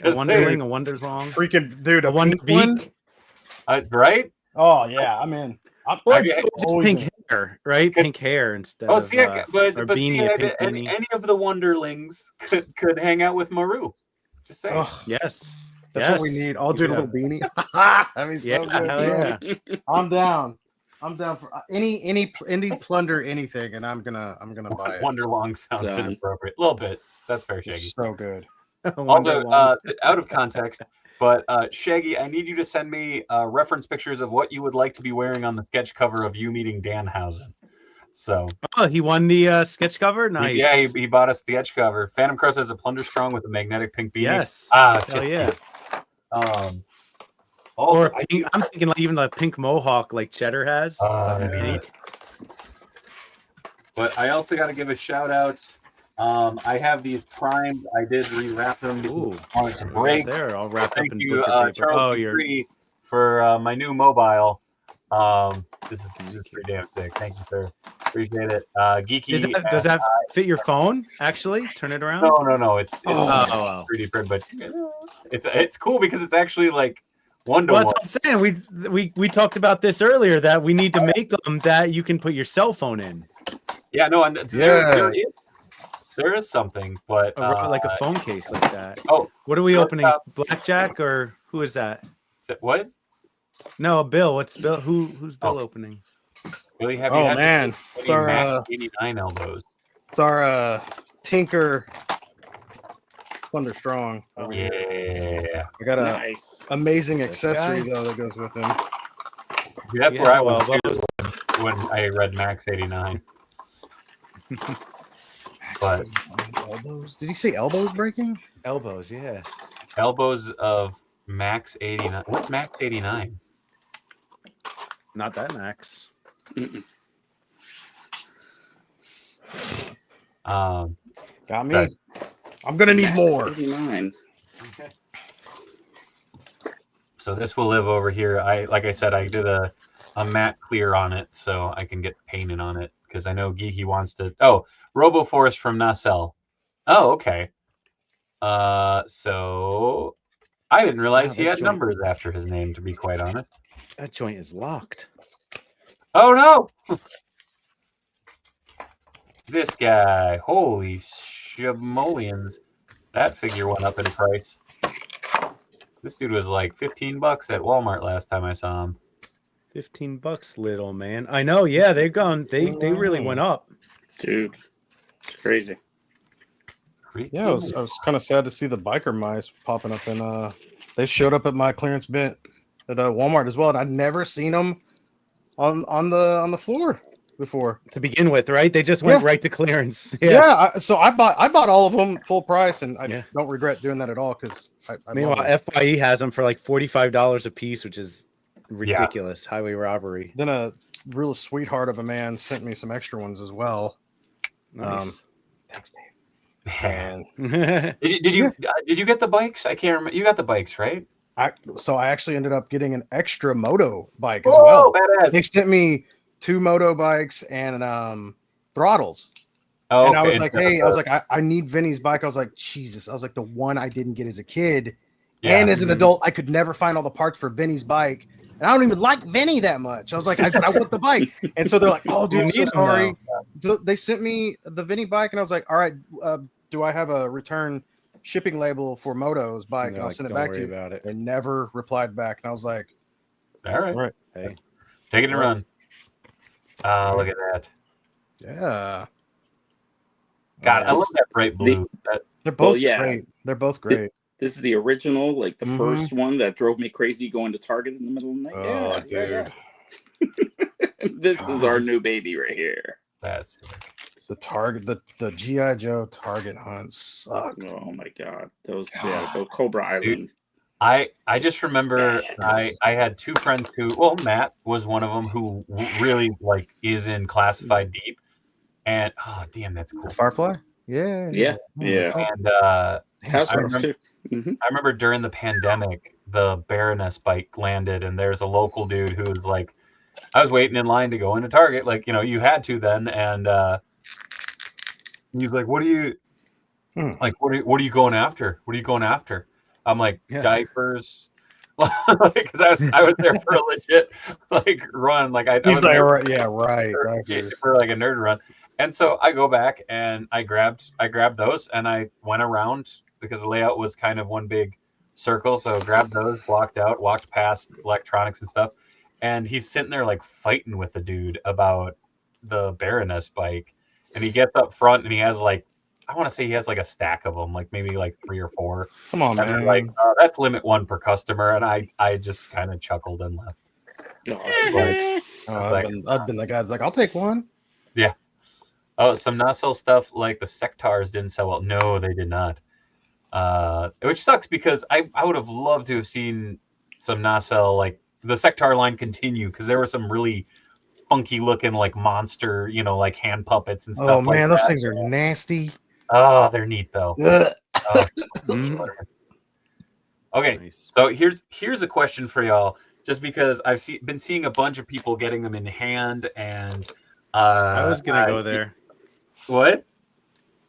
A Wonderling, a Wonderlong, freaking dude. a Wonder pink one? Beak. Right? Oh yeah, I'm in. Or Okay. just Always pink in. hair, right? Could- Pink hair instead Oh, of see, or but beanie, see, a pink any beanie. of the Wonderlings could hang out with Maru. Just saying. Oh, Yes. that's what we need. I'll do a Yeah. little beanie. I mean, Yeah, so good. hell bro. yeah. I'm down. I'm down for any plunder anything, and I'm gonna buy it. Wonderlong sounds Done. inappropriate. A little bit. That's fair, It's Shaggy. so good. Also, Wonderlong. out of context, but Shaggy, I need you to send me reference pictures of what you would like to be wearing on the sketch cover of you meeting Danhausen. So, Oh, he won the sketch cover. Nice. yeah, he bought a sketch cover. Phantom Cross has a Plunder Strong with a magnetic pink beanie. Yes. Ah, Hell shit. yeah. Also, Or pink, I'm thinking like even the pink mohawk like Cheddar has. yeah. But I also got to give a shout out. I have these primed. I did rewrap them because Ooh, I wanted to break. there, all wrapped Thank up in you, butcher paper. Charles Oh, you're Dupree, for my new mobile. This is pretty damn sick. Thank you, sir. Appreciate it. Geeky. does that fit your phone? Actually, turn it around. No. It's Oh. 3D print, but it's cool because it's actually like one to Well, one. that's what I'm saying. We talked about this earlier that we need to make them that you can put your cell phone in. Yeah, no, and there is something, but Like a phone case like that. Oh, what are we what opening? about- Blackjack or who is that? what? No, Bill. What's Bill? Who's Bill opening? Really? Have you Oh had man, any it's our Mac 89 elbows? it's our Tinker Thunder Strong. Oh, Yeah. I got a Nice. amazing This accessory guy? though that goes with him. That's Yeah, where I well, was those- when I read Max 89. But Elbows? Did you say elbows breaking? Elbows, yeah. elbows of Max 89. What's Max 89? Not that Max. Mm-mm. Got me. Sorry. I'm gonna need more. 89. So this will live over here. Like I said, I did a matte clear on it so I can get painted on it because I know Geeky wants to. Oh, RoboForest from Nacelle. Oh, okay. So I didn't realize Wow, he that had joint- numbers after his name, to be quite honest. That joint is locked. Oh no! This guy, holy shimolians. That figure went up in price. This dude was like $15 at Walmart last time I saw him. $15, little man. I know. Yeah, they're gone. They really went up. Dude, it's crazy. Yeah, I was kind of sad to see the biker mice popping up, and they showed up at my clearance bin at Walmart as well, and I'd never seen them on the floor before. To begin with, right? They just went right to clearance. So I bought all of them full price, and I don't regret doing that at all because I Meanwhile, love it. FYE has them for like $45 a piece, which is ridiculous. Highway robbery. Then a real sweetheart of a man sent me some extra ones as well. Nice. Thanks, Dave. And Did you get the bikes? I can't remember. You got the bikes, right? I actually ended up getting an extra moto bike as Oh, well. badass! They sent me 2 moto bikes and throttles. Oh, and I okay. was like, hey, I was like, I need Vinny's bike. I was like, Jesus. I was like, the one I didn't get as a kid. Yeah. And as an adult, I could never find all the parts for Vinny's bike. And I don't even like Vinny that much. I was like, I want the bike. And so they're like, oh, dude, I'm so sorry. They sent me the Vinny bike. And I was like, all right, do I have a return shipping label for Moto's bike? And I'll send it back to you. About it. They never replied back. And I was like, all right. Hey. Take it and run. Look at that. Yeah. God, I love that bright blue. They're both yeah. great. They're both great. This is the original, like the first one that drove me crazy going to Target in the middle of the night. Oh, dude. This is our new baby right here. That's It's the Target, the G.I. Joe Target hunts sucked. Oh my god. Those go Cobra Island. I just remember I had 2 friends who, Matt was one of them who really like is in classified deep, and damn, that's cool. Firefly? Yeah. And Has I remember, I remember during the pandemic, the Baroness bike landed, and there's a local dude who was like, I was waiting in line to go into Target, like, you had to then, and he's like, what are you going after? What are you going after? I'm like, diapers, because I was there for a legit run, like I He's was like, there right, for like a nerd run, and so I go back and I grabbed those and I went around because the layout was kind of one big circle, so grabbed those, walked past electronics and stuff, and he's sitting there like fighting with the dude about the Baroness bike, and he gets up front and he has like, I want to say he has like a stack of them, like maybe like 3 or 4. Come on, And they're man. like, that's limit 1 per customer, and I just kind of chuckled and left. Oh, I've been the guy that's like, I'll take one. Yeah. Oh, some not sell stuff like the Sectars didn't sell well. No, they did not. Which sucks because I would have loved to have seen some nacelle like the Sectar line continue, because there were some really funky looking like monster, like hand puppets and stuff. Oh man, like those that. things are nasty. Oh, they're neat though. Ugh. Oh. Mm. Okay, Nice. so here's a question for y'all. Just because I've been seeing a bunch of people getting them in hand, and I was gonna go there. What?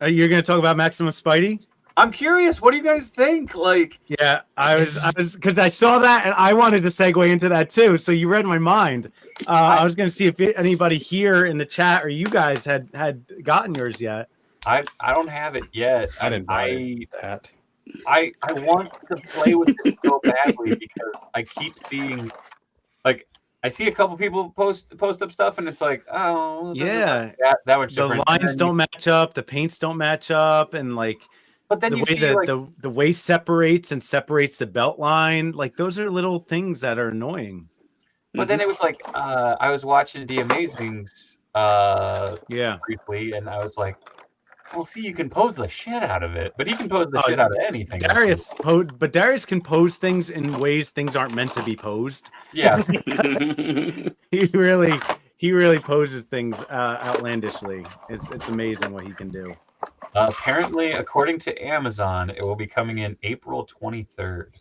You're gonna talk about Maximum Spidey? I'm curious. What do you guys think? Like, Yeah, I was because I saw that and I wanted to segue into that too. So you read my mind. I was going to see if anybody here in the chat or you guys had gotten yours yet. I don't have it yet. I didn't buy that. I want to play with it so badly because I keep seeing, like, I see a couple people post up stuff and it's like, oh, yeah, that was different. The lines don't match up, the paints don't match up, and like. But then the you way see, like, the waist separates the belt line, like those are little things that are annoying. But then it was like I was watching The Amazings briefly, and I was like, well, see, you can pose the shit out of it, but he can pose the shit out of anything. Darius can pose things in ways things aren't meant to be posed. Yeah. he really poses things outlandishly. It's amazing what he can do. Apparently, according to Amazon, it will be coming in April 23rd.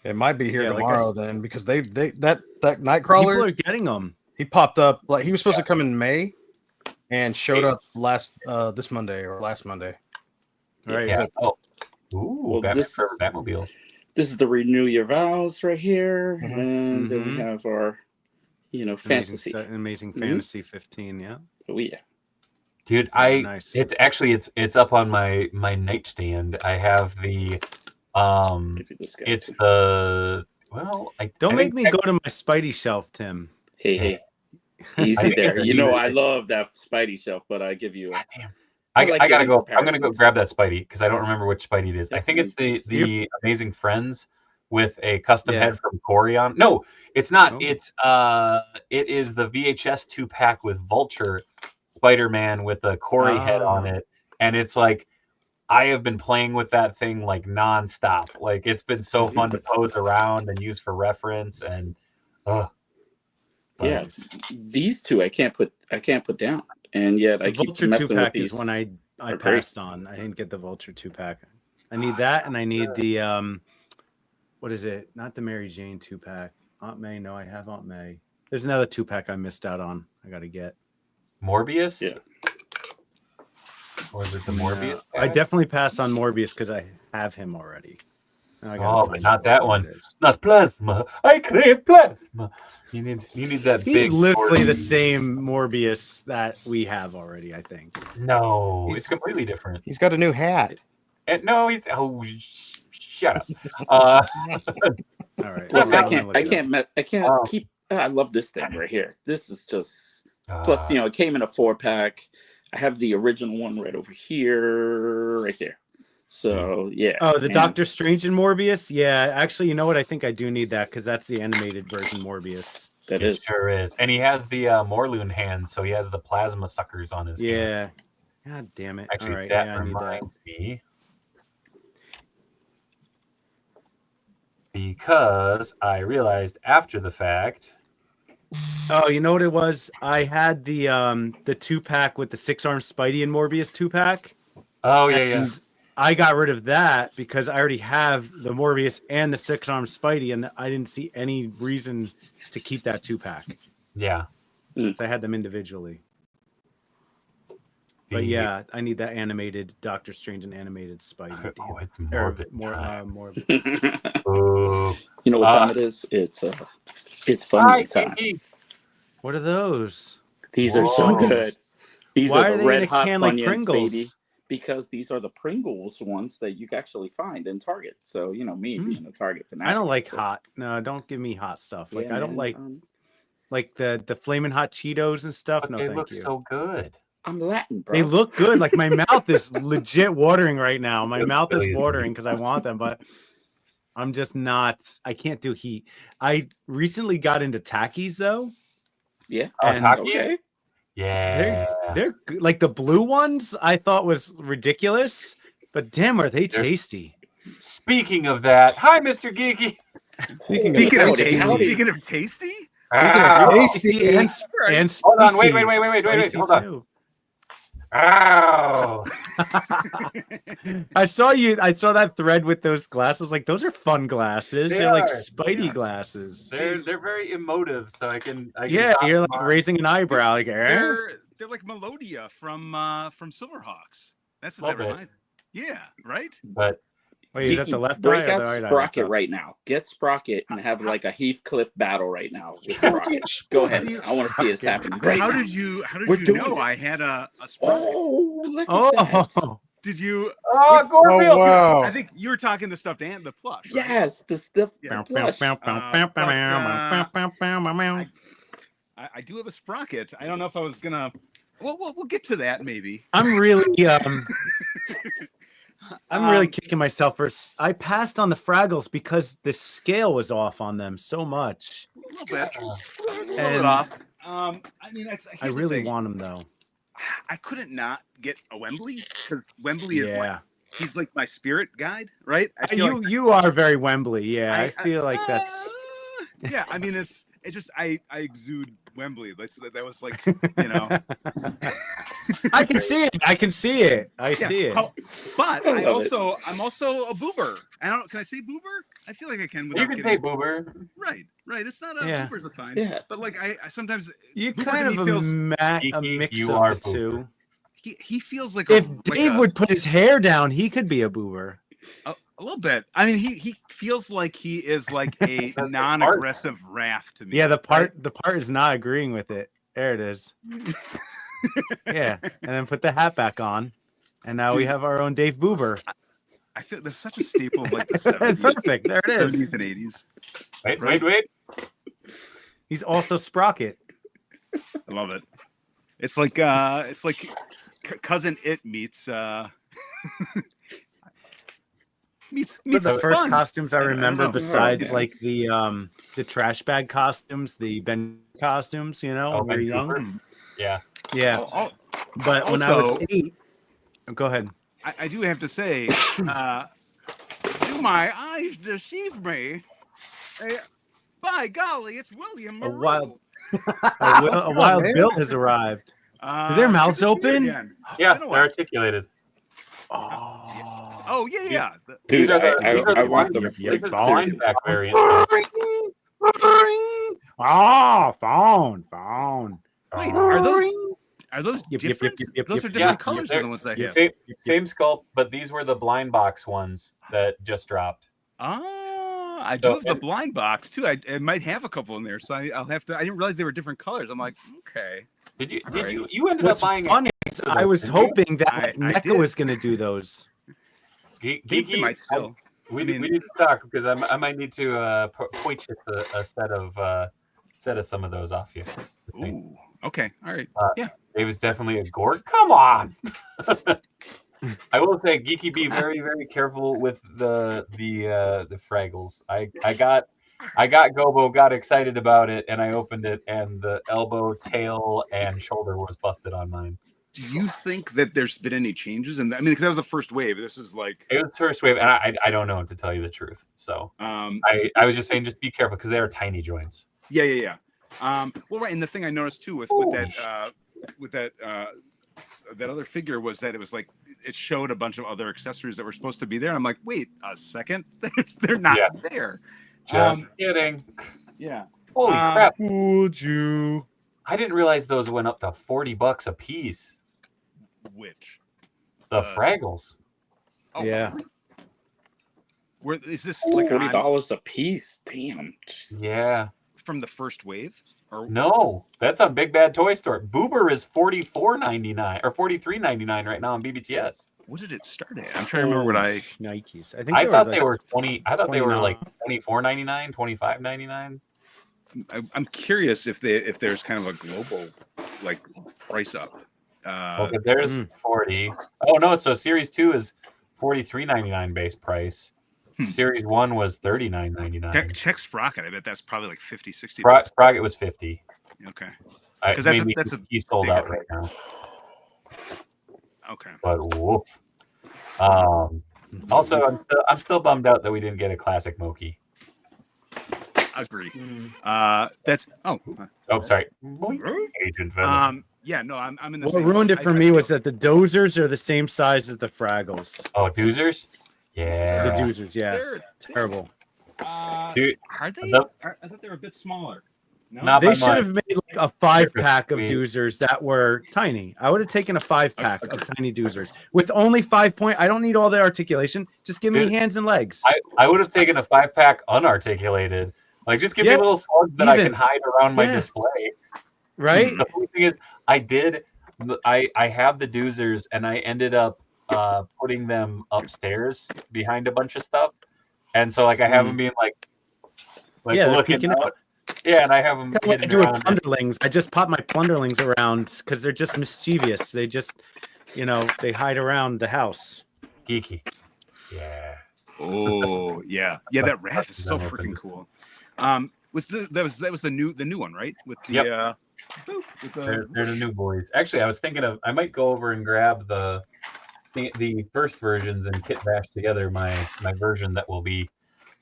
It might be here tomorrow then, because they that Nightcrawler, people are getting them. He popped up like he was supposed to come in May, and showed up this Monday or last Monday. Right. Yeah. Oh. Ooh, well, Batmobile. This is the Renew Your Vows right here, and then we have our, fantasy, amazing fantasy 15. Yeah. Oh yeah. Dude, nice. It's up on my nightstand. I have the it's the don't make me go to my Spidey shelf, Tim. Hey, easy there. I love that Spidey shelf, but I give you. I gotta go. I'm gonna go grab that Spidey because I don't remember which Spidey it is. I think it's the Amazing Friends with a custom head from Corey on. No, it's not. Oh. It is the VHS 2-pack with Vulture Spider-Man with a Corey head on it, and it's like I have been playing with that thing like nonstop. Like it's been so fun to pose around and use for reference, and these two I can't put down, and yet I keep Vulture messing 2-pack with these. Is one I passed on. I didn't get the Vulture 2-pack. I need that, and I need the what is it? Not the Mary Jane 2-pack. Aunt May. No, I have Aunt May. There's another 2-pack I missed out on. I got to get. Morbius? Yeah. Or is it the Morbius? I definitely passed on Morbius because I have him already. But not that one. Not plasma. I crave plasma. You need that big. He's literally the same Morbius that we have already, I think. No, it's completely different. He's got a new hat. No, he's shut up. All right. Listen, I can't keep. I love this thing right here. This is just. Plus, it came in a 4-pack. I have the original one right over here, right there. So, yeah. Oh, the Doctor Strange and Morbius? Yeah, actually, you know what? I think I do need that because that's the animated version Morbius. It sure is. And he has the Morlun hands, so he has the plasma suckers on his hand. God damn it. Actually, all right. that reminds me. Because I realized after the fact... Oh, you know what it was? I had the 2-pack with the 6-arm Spidey and Morbius 2-pack. Oh yeah. I got rid of that because I already have the Morbius and the 6-arm Spidey, and I didn't see any reason to keep that 2-pack. Yeah, so I had them individually. But yeah, I need that animated Doctor Strange and animated Spidey. Oh, it's morbid. Morbid. You know what time it is? It's funny time. What are those? These are so good. These Why are the red hot can Funyuns, like Pringles? baby. Because these are the Pringles ones that you can actually find in Target. So me being a Target fanatic. I don't like hot. No, don't give me hot stuff. Like I don't like. like the flaming hot Cheetos and stuff. But No, they thank look you. so good. I'm Latin, bro. They look good. Like my mouth is legit watering right now. My mouth really is is. watering because I want them, but I'm just not. I can't do heat. I recently got into Takis though. Yeah. Oh, And Takis? Okay. Yeah. They're good. Like the blue ones I thought was ridiculous, but damn, are they tasty? Speaking of that, hi, Mr. Geeky. Speaking Speaking of of tasty, howdy. Speaking of tasty, Ow. tasty. and Hold on, wait, spicy. wait. Spicy Hold on. too. Ow. I saw that thread with those glasses. Like those are fun glasses. They They're like are. Spidey glasses. They're very emotive, so I can Yeah, talk you're like them on. raising an eyebrow. Like, they're like Melodia from Silverhawks. That's what Love that it. reminds me. Yeah, right. But wait, is that the Geeky, left eye break or out the right eye? Sprocket right now. Get Sprocket and have like a Heathcliff battle right now with Sprocket. Go ahead. I want to see this happen right How now. did you We're know doing I this. had a Sprocket? Oh, look at that. Oh, Did you? oh, Oh Gorfield. wow! I think you were talking the stuffed and the plush. Right? Yes, the stuff. Yeah. Plush. I do have a Sprocket. I don't know if I was gonna. Well, we'll get to that maybe. I'm really kicking myself for. I passed on the Fraggles because the scale was off on them so much. A little bit. A little And bit off. I mean, I really want them though. I couldn't not get a Wembley because Wembley is Yeah, he's like my spirit guide, right? I feel you are very Wembley. Yeah, I feel like that's. yeah. I mean, it just I exude Wembley. That was like, you know. I can see it. I see it. But I love it. I'm also a boober. Can I say boober? I feel like I can without You can getting say boober. right. It's not a Yeah. boober's a fine. Yeah. But like I sometimes You Boober kind to of me feels- a Geeky, mix you of are the boober. two. he feels like If like Dave would put his hair down, he could be a boober. a little bit. I mean, he feels like he is like a non-aggressive Raph to me. Yeah, the right? part is not agreeing with it. There it is. Yeah, and then put the hat back on, and now we Dude. have our own Dave Boober. I feel there's such a staple of like the 70s, Perfect. There it 70s is. and 80s. Wait. He's also Sprocket. I love it. It's like cousin It meets meets The first fun. costumes I don't remember, know. besides Yeah. like the trash bag costumes, the Ben costumes, you know, Oh, when we were Ben Cooper? young. Yeah. Yeah, Oh, but when I was also- 8, go ahead. I do have to say, do my eyes deceive me? By golly, it's William A Moreau. wild- A wild man. Bill has arrived. Do their mouths good to see you open? again. Yeah, Been a they're while. articulated. Oh yeah. These are the I want them. this is the Seriously. lineback variant. Phone. Wait, are those Yep, yep, different? yep, Those are yep. different Yeah, colors they're- than the ones I have. Same sculpt, but these were the blind box ones that just dropped. I do So- have the blind box too. I might have a couple in there, so I'll have to. I didn't realize they were different colors. I'm like, okay. Did you Right. you ended What's up buying funny is I was didn't you? hoping that I NECA did. was going to do those. They Geeky? might still. We I mean- need to talk because I might need to point a set of some of those off you. Ooh. Okay. All right. It was definitely a Gorg. Come on. I will say, Geeky, be very, very careful with the Fraggles. I got Gobo, got excited about it, and I opened it, and the elbow, tail, and shoulder was busted on mine. Do you think that there's been any changes? And I mean, because that was the first wave. This is like, It was first wave, and I don't know, to tell you the truth. So I was just saying, just be careful because they are tiny joints. yeah. Well, right. And the thing I noticed too with that other figure was that it was like it showed a bunch of other accessories that were supposed to be there. I'm like, wait a second, they're not Yeah. there. Just kidding. Yeah. Holy crap! Would you? I didn't realize those went up to $40 a piece. Which? The Fraggles. Oh, Yeah. really? Where is this like $40 a piece? Damn. Jesus. Yeah. from the first wave? Or No, that's on Big Bad Toy Store. Boober is $44.99 or $43.99 right now on BBTS. what did it start at? I'm trying to remember what I. Nikes. I thought they were 20. I thought they were 29. like $24.99, $25.99. I'm curious if there's kind of a global like price up. Okay, there's 40. Oh no, so Series 2 is $43.99 base price. Series 1 was $39.99. Check Sprocket. I bet that's probably like 50, 60 bucks. Sprocket was 50. Okay. He's sold out right now. Okay. But woof. Also, I'm still bummed out that we didn't get a classic Moki. Agree. Sorry. Agent Venom. Yeah, no, I'm in the What same ruined boat. it for me was that the Dozers are the same size as the Fraggles. Oh, Doozers? Yeah. The Doozers, yeah. They're Terrible. Dude, are they? the- I thought they were a bit smaller. No? Not They by should much. have made like a 5-pack of Sweet. Doozers that were tiny. I would have taken a 5-pack of tiny Doozers with only 5 point. I don't need all the articulation. Just give me Dude, hands and legs. I would have taken a 5-pack unarticulated. Like, just give me Yeah, little slugs that I even. can hide around my Yeah. display. Right? The funny thing is, I have the Doozers, and I ended up putting them upstairs behind a bunch of stuff. And so, like, I have them being like Yeah, they're looking peeking out. Yeah, and I have them Kind of what I hidden do with around. plunderlings. I just pop my plunderlings around because they're just mischievous. They just, they hide around the house. Geeky. Yeah. Oh yeah, yeah. That raft is so That freaking opened. cool. That was the new one, right? With the Yep. with the They're the new boys. Actually, I was thinking I might go over and grab the first versions and kit bash together my version that will be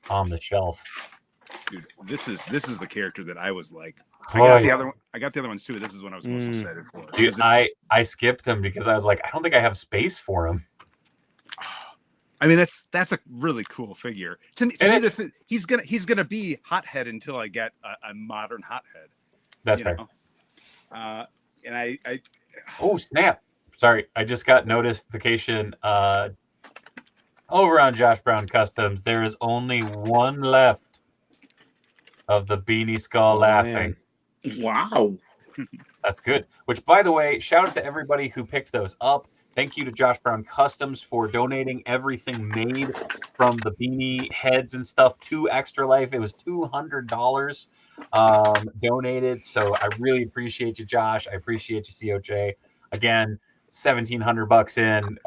on the shelf. dude, this is the character that I was like. Oh, I got the other ones too. This is what I was most excited for. Dude, Is it- I skipped them because I was like, I don't think I have space for him. I mean, that's a really cool figure. To me, he's gonna be hothead until I get a modern hothead. That's fair. And I Oh snap! Sorry, I just got notification. Over on Josh Brown Customs, there is only one left of the Beanie Skull laughing. Man. Wow. That's good. Which, by the way, shout out to everybody who picked those up. Thank you to Josh Brown Customs for donating everything made from the beanie heads and stuff to Extra Life. It was $200 donated. So I really appreciate you, Josh. I appreciate you, COJ. Again, $1,700 in.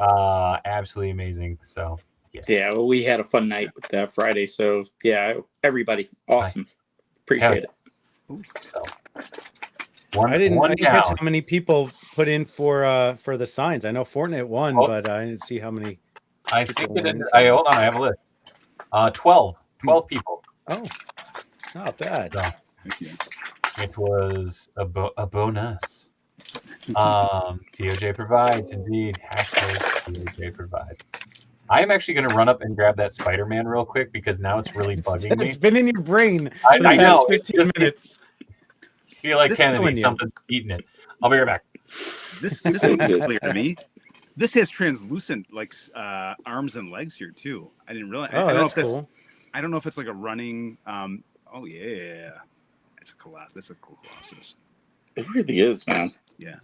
Absolutely amazing. So Yeah, well, we had a fun night with that Friday. So yeah, everybody, awesome. Appreciate it. So, I didn't catch down. how many people put in for the signs. I know Fortnite won, Oh. but I didn't see how many. I think it ended, hold on, I have a list. 12 people. Oh, not bad. So, it was a bonus. COJ provides, indeed. Hashtag COJ provides. I am actually going to run up and grab that Spider-Man real quick because now it's really bugging me. It's been in your brain I for the past know. 15 minutes. I feel like This is Kennedy, killing you. something's eating it. I'll be right back. this looks clear to me. This has translucent like arms and legs here too. I didn't realize. Oh, I don't know that's if cool. I don't know if it's like a running. Oh yeah, it's a Colossus. That's a cool Colossus. It really is, man. Yeah.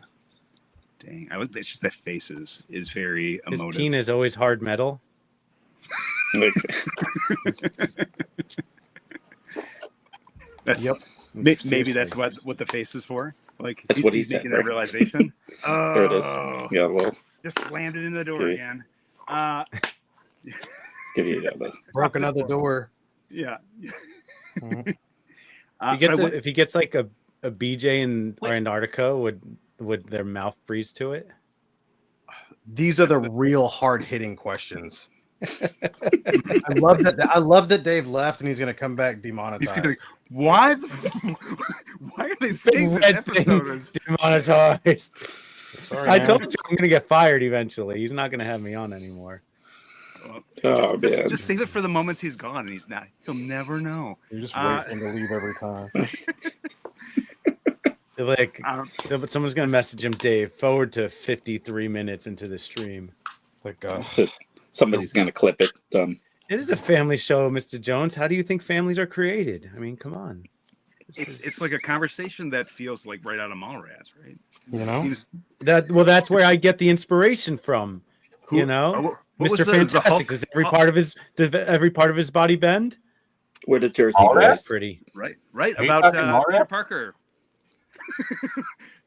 Dang, it's just that face is very His emotive. peen is always hard metal. Like, That's Yep. maybe Seriously. that's what the face is for. Like That's what he he's said, making right? that realization. Oh, there it is. Yeah, well, just slammed it in the door Scary. again. let's give you that. Broke another door. Yeah. Mhm. If he gets like a BJ in Antarctica, would their mouth freeze to it? These are the real hard hitting questions. I love that Dave left and he's gonna come back He's demonetized. gonna be like, why? Why are they saying this Red thing episode is demonetized. Sorry, I man. told you I'm gonna get fired eventually. He's not gonna have me on anymore. Oh, man. just save it for the moments he's gone and he's not. He'll never know. You just wait him to leave every time. They're like, Um, someone's gonna message him, Dave. Forward to 53 minutes into the stream. Like That's it. Somebody's going to clip it. Done. It is a family show, Mr. Jones. How do you think families are created? I mean, come on. it's like a conversation that feels like right out of Mallrats, right? you know. Seems- that's where I get the inspiration from. who- You know, what was Mr. the Fantastic. Hulk- Does every part of his body bend? We're the Jersey All right. boys. That's pretty. Right. Are you About talking Mallrats? Peter Parker.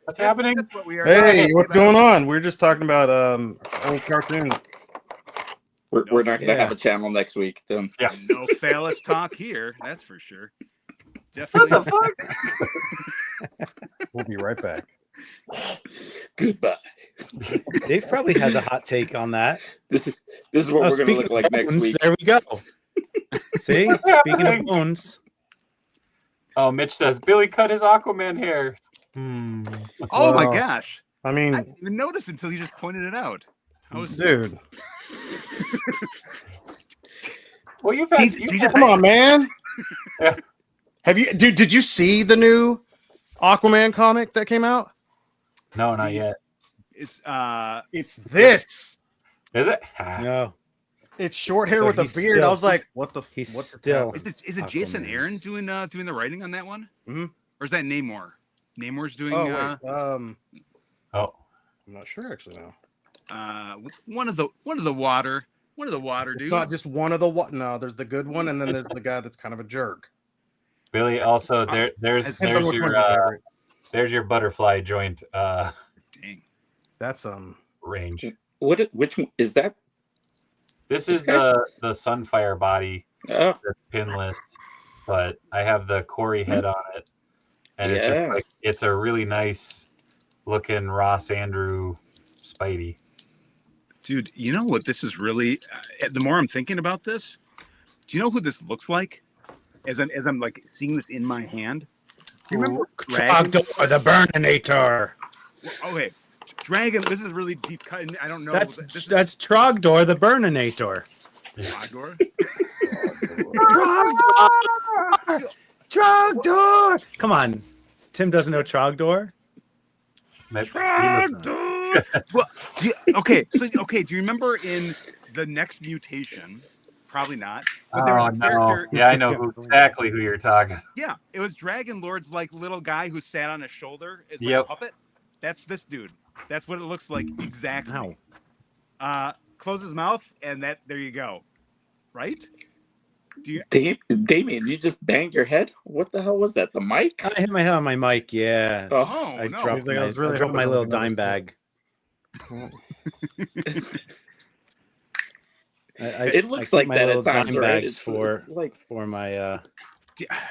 What's happening? That's what we are. Hey, what's going on? We're just talking about old cartoons. We're not going to Yeah. have a channel next week. Then. Yeah. No phallus talk here. That's for sure. What Definitely. the fuck? We'll be right back. Goodbye. Dave probably has a hot take on that. This is what we're going to look like next bones, week. there we go. See, speaking of bones, Oh, Mitch says Billy cut his Aquaman hair. Oh my Wow. gosh! I I mean, didn't even notice until you just pointed it out. I was dude, Well, you've had. come on, man. Yeah. Have you, dude? Did you see the new Aquaman comic that came out? No, not yet. It's It's this. Is it? no, It's short hair So with a he's beard. still- I was like, what the? he's what the still- crap? is it Jason Aquaman's- Aaron doing the writing on that one? Mhm. Or is that Namor? Namor's doing Oh, wait. Oh, I'm not sure actually now. one of the water It's dudes. not just one of the what? No, there's the good one, and then there's the guy that's kind of a jerk. Billy. Also, there's Depends on which one's your favorite. there's your butterfly joint Dang. That's range. Which one is that? This is This guy? the Sunfire body Oh, that's pinless, but I have the Corey head on it, and it's Yeah. just like it's a really nice looking Ross Andrew Spidey. Dude, you know what this is really the more I'm thinking about this, do you know who this looks like? As I'm like seeing this in my hand. Do you remember Dragon? Trogdor the Burninator. Okay. Dragon, this is really deep cut. And I don't know. That's this that's Trogdor the Burninator. is Agor. Trogdor! Trogdor! Come on, Tim doesn't know Trogdor. Well, okay, do you remember in the next mutation? Probably not. But there was Oh a no! character. Yeah, I know exactly who you're talking. Yeah, it was Dragon Lord's like little guy who sat on his shoulder as like Yep. a puppet. That's this dude. That's what it looks like exactly. Ow. Close his mouth, and there you go. Right? Do you? Damien, you just banged your head. What the hell was that? The mic? I hit my head on my mic. Yeah. Oh, I no. dropped, He's like, I my, was really I dropped my hoping little it was dime bag. It looks keep like my that little at times, dime right? bags for It's like my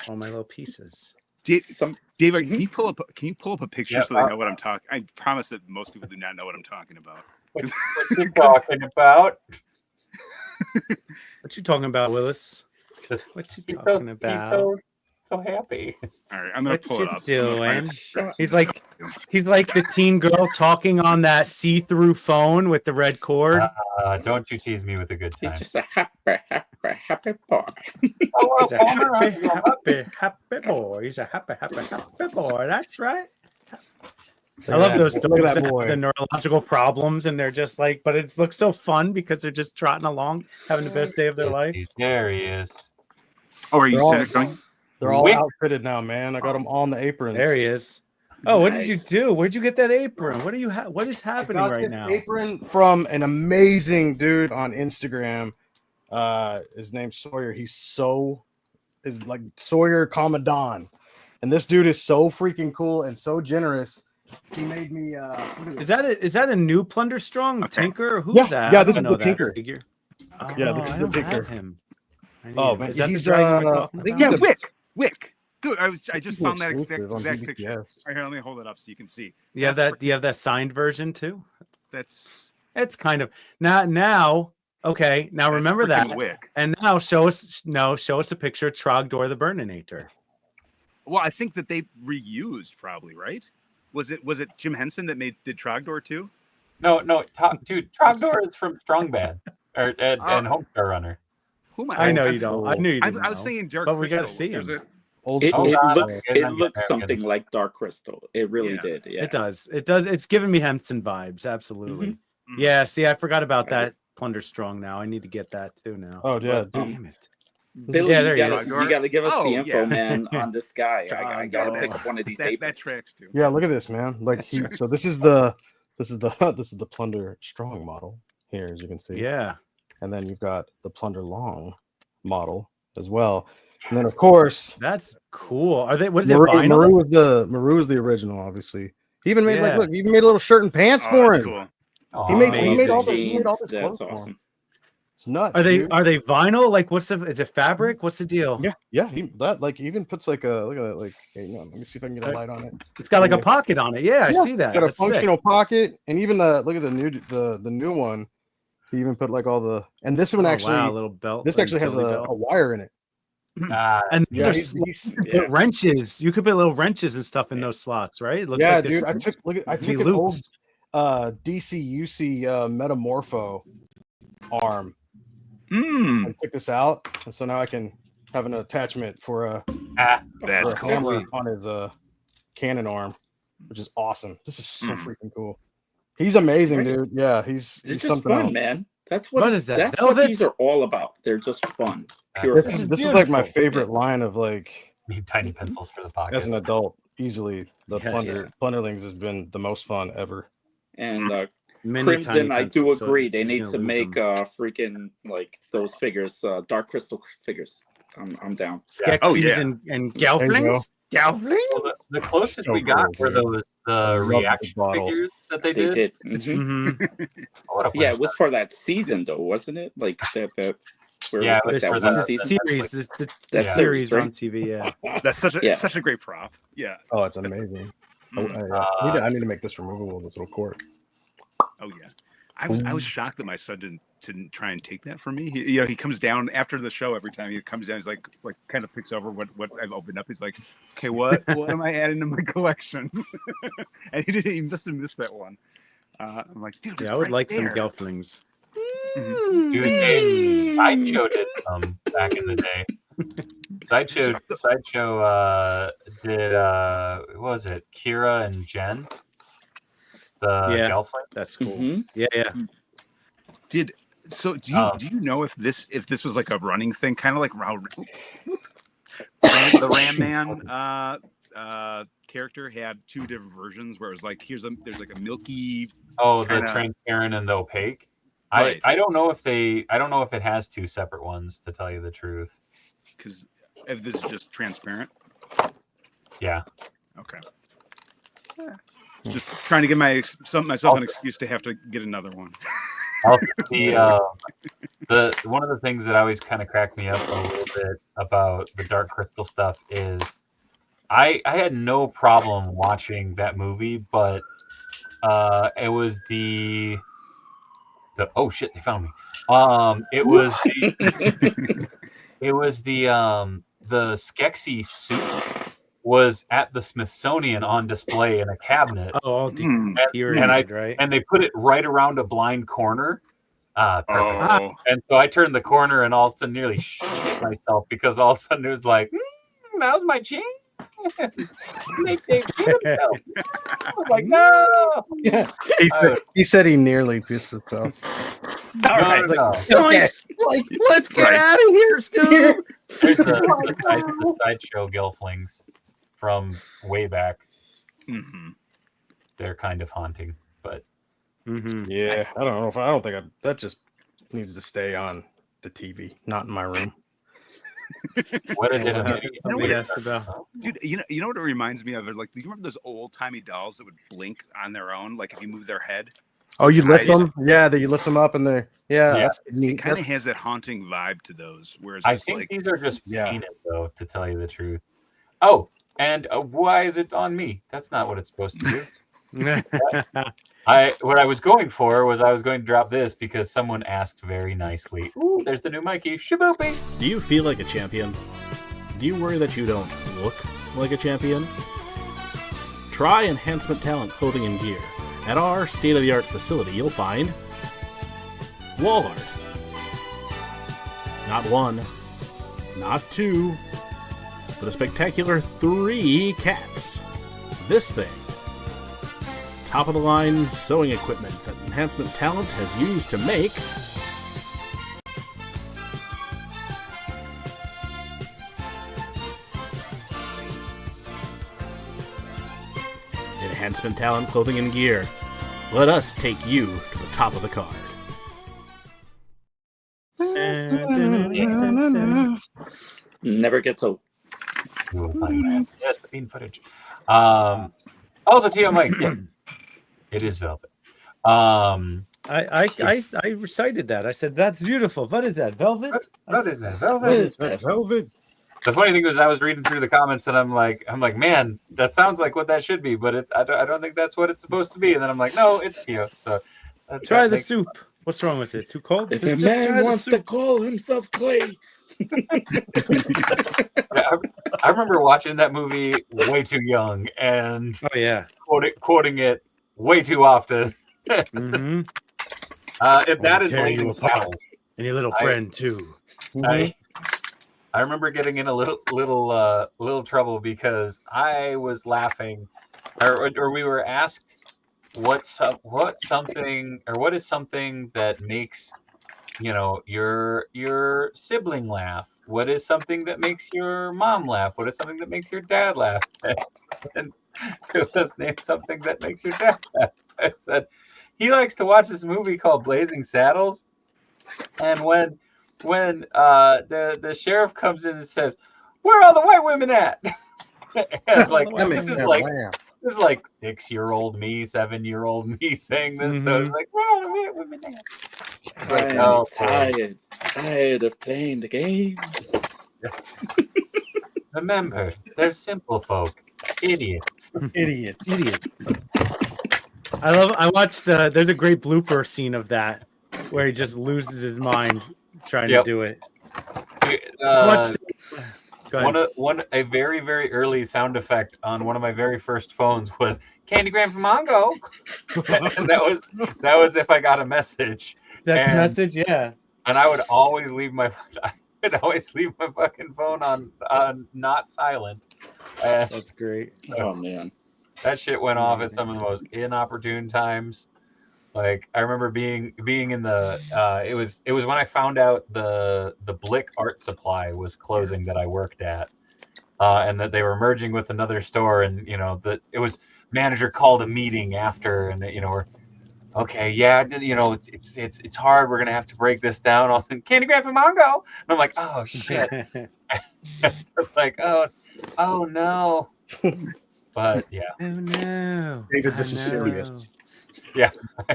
all my little pieces. some. David, can you pull up a picture Yeah, so they know what I'm talking? I promise that most people do not know what I'm talking about. What you talking about? What you talking about, Willis? What you talking about? So happy. All right, I'm gonna What pull you it up. doing? He's like the teen girl talking on that see-through phone with the red cord. Don't you tease me with a good He's time. just a happy boy. Oh, He's a happy boy. He's a happy boy. That's right. I love those Look at dogs that that have boy. the neurological problems, and they're just like, but it looks so fun because they're just trotting along, having the best day of their life. There he is. Oh, are you They're all- going? They're all Wick. outfitted now, man. I got them all on the aprons. There he is. Oh, what did you Nice. do? Where'd you get that apron? What are you? What is I happening got right this now? apron from an amazing dude on Instagram. His name's Sawyer. Is like Sawyer Commandant. And this dude is so freaking cool and so generous. He made me Is that a new Plunder Strong Okay. Tinker? Who's Yeah, that? yeah, I this don't is know the that Tinker. figure. Yeah, Oh, this is I the don't Tinker. have him. I need Oh, him. man, Is that the he's, dragon we're talking I think about? Yeah, he's Wick. Good. I just found that exclusive on exact DBTS. picture. All right, here, let me hold it up so you can see. You have that? Do you have that signed version too? That's It's kind of now. Okay, now remember freaking that. Wick. And now show us a picture of Trogdor the Burninator. Well, I think that they reused probably, right? Was it Jim Henson that did Trogdor too? No, dude. Trogdor is from Strong Bad and Homestar Runner. Who am I know you don't. I knew you didn't. I was know. saying Dark But we gotta Crystal. see him. There's old It, school. Hold on, looks I'm getting it looks there. something like Dark Crystal. It really Yeah. did. Yeah. It does. It does. It's giving me Henson vibes. Absolutely. Mhm. Yeah. See, I forgot about that Plunder Strong. Now I need to get that too. Now. Oh yeah. Damn it. Billy, Yeah, there he you is. gotta give us Oh, the info, yeah. man, on this guy. I gotta Trogdor. pick up one of these that aprons. tracks too. Yeah, look at this, man. Like so this is the Plunder Strong model here, as you can see. Yeah. And then you've got the Plunder Long model as well. And then of course, That's cool. Are they? What is Maru, it? Vinyl? Maru was the original, obviously. He even made Yeah. look, he even made a little shirt and pants Oh, for that's him. cool. Aw. He made Amazing. all this That's clothes for him. awesome. It's nuts. Are they dude. vinyl? Like, what's the? Is it fabric? What's the deal? Yeah. He even puts like a look at it. Like, hey, no, let me see if I can get a light on it. It's got like a pocket on it. Yeah, I see that. Got a That's sick. functional pocket, and even look at the new one. He even put like all the and this one Oh, actually wow, a little belt. this like actually has utility a belt. wire in it. And Yeah, there's Yeah. wrenches. You could put little wrenches and stuff in those slots, right? It looks Yeah, like dude. there's I took be an old loops. DCUC Metamorpho arm Mm, and took this out, and so now I can have an attachment for a that's for a hammer cool. on his cannon arm, which is awesome. This is so Mm. freaking cool. He's amazing, Right. dude. Yeah, he's They're just something fun, else. man. That's What what is that, That's what these velvet? are all about. They're just fun. Pure This, fun. this is like my Beautiful. favorite line of like Need tiny pencils for the pockets. as an adult. Easily, the Yes. Plunderlings has been the most fun ever. And Many Crimson, tiny I do pencils, so agree. They she's need gonna to lose make them. freaking like those figures, Dark Crystal figures. I'm down. Skeksis Oh, yeah. and There you go. Gelflings. Gelflings. Well, the closest So we got cool, were dude. those I the love reaction the bottle. figures that they They did. did. Mhm. Mm-hmm. What a Yeah, fun it was for that season though, wasn't it? Like that where Yeah, it was it like was that for one the season. series, the That series series, right? on TV. Yeah. That's such a Yeah. such a great prop. Yeah. Oh, it's amazing. Mm. I need to make this removable. This little cork. Oh yeah. I was shocked that my son didn't try and take that from me. He comes down after the show every time he comes down. He's like kind of picks over what I've opened up. He's like, okay, what am I adding to my collection? And he must have missed that one. I'm like, dude, Yeah, it's I would right like some there. Gelflings. Dude, Sideshow did some back in the day. Sideshow did what was it? Kira and Jen? The Yeah. Gelfling? That's cool. Mhm. Yeah. Do you know if this was like a running thing, kind of like the Ram Man character had two different versions where it was like there's like a milky. Oh, the Kinda- transparent and the opaque. Right. I don't know if it has two separate ones, to tell you the truth. Because if this is just transparent. Yeah. Okay. Just trying to give myself an excuse to have to get another one. The one of the things that always kind of cracked me up a little bit about the Dark Crystal stuff is I had no problem watching that movie, but it was the oh shit, they found me. It was the Skeksis suit was at the Smithsonian on display in a cabinet. Oh, all Mm. deteriorated, right? And they put it right around a blind corner. Perfect. Oh, And so I turned the corner and all of a sudden nearly shit myself because all of a sudden it was like, now's my chance. Make Dave shit himself. I was like, no. Yeah, he said he nearly pissed himself. All right, No. Okay. like, let's get Right. out of here, Scoob. There's the sideshow Gelflings from way back. mhm. They're kind of haunting, but Mm-hmm. Yeah, I don't think that just needs to stay on the TV, not in my room. what it did. Somebody asked about. Dude, you know what it reminds me of? Like, do you remember those old timey dolls that would blink on their own, like if you move their head? Oh, you lift I- them? Yeah, that you lift them up and they're Yeah. that's It neat. kind of has that haunting vibe to those. Whereas I just think like, these are just Yeah. painted, though, to tell you the truth. Oh, and why is it on me? That's not what it's supposed to do. What I was going for was I was going to drop this because someone asked very nicely. Ooh, there's the new Mikey. Shaboopy. Do you feel like a champion? Do you worry that you don't look like a champion? Try Enhancement Talent Clothing and Gear. At our state-of-the-art facility, you'll find wall art. Not one, not two, but a spectacular 3 cats. This thing. Top-of-the-line sewing equipment that Enhancement Talent has used to make Enhancement Talent Clothing and Gear. Let us take you to the top of the card. Never gets old. You will find that. Yes, the bean footage. Also, Tio Mike, yes, it is velvet. I recited that. I said, "That's beautiful." What is that? Velvet? What is that? What Velvet? is that? Velvet? The funny thing was, I was reading through the comments, and I'm like, man, that sounds like what that should be, but I don't think that's what it's supposed to be. And then I'm like, no, it's Tio. So Try the soup. What's wrong with it? Too cold? If a man wants to call himself Clay. I remember watching that movie way too young and quoting it way too often. Mm-hmm. If that is Blazing Saddles, and your little friend too. I remember getting in a little trouble because I was laughing, or we were asked what is something that makes your sibling laugh? What is something that makes your mom laugh? What is something that makes your dad laugh? And it was named something that makes your dad laugh. I said he likes to watch this movie called Blazing Saddles, and when the sheriff comes in and says, "Where are all the white women at?" And like this is like 6-year-old me, 7-year-old me saying this. So it's like, "Where are the white women at?" Like, I'm tired of playing the games. Remember, they're simple folk, idiots. I watched there's a great blooper scene of that where he just loses his mind trying to do it. A very, very early sound effect on one of my very first phones was Candygram from Mongo. And that was if I got a message. Message, yeah. And I would always leave my fucking phone on not silent. That's great. Oh man. That shit went off at some of the most inopportune times. Like I remember being in the it was when I found out the Blick Art Supply was closing that I worked at, and that they were merging with another store, and that it was manager called a meeting after, and we're okay, yeah, it's hard. We're gonna have to break this down. I'll send Candygram from Mongo, and I'm like, oh shit. It's like oh no. But yeah. Oh no, David, this is serious. Yeah,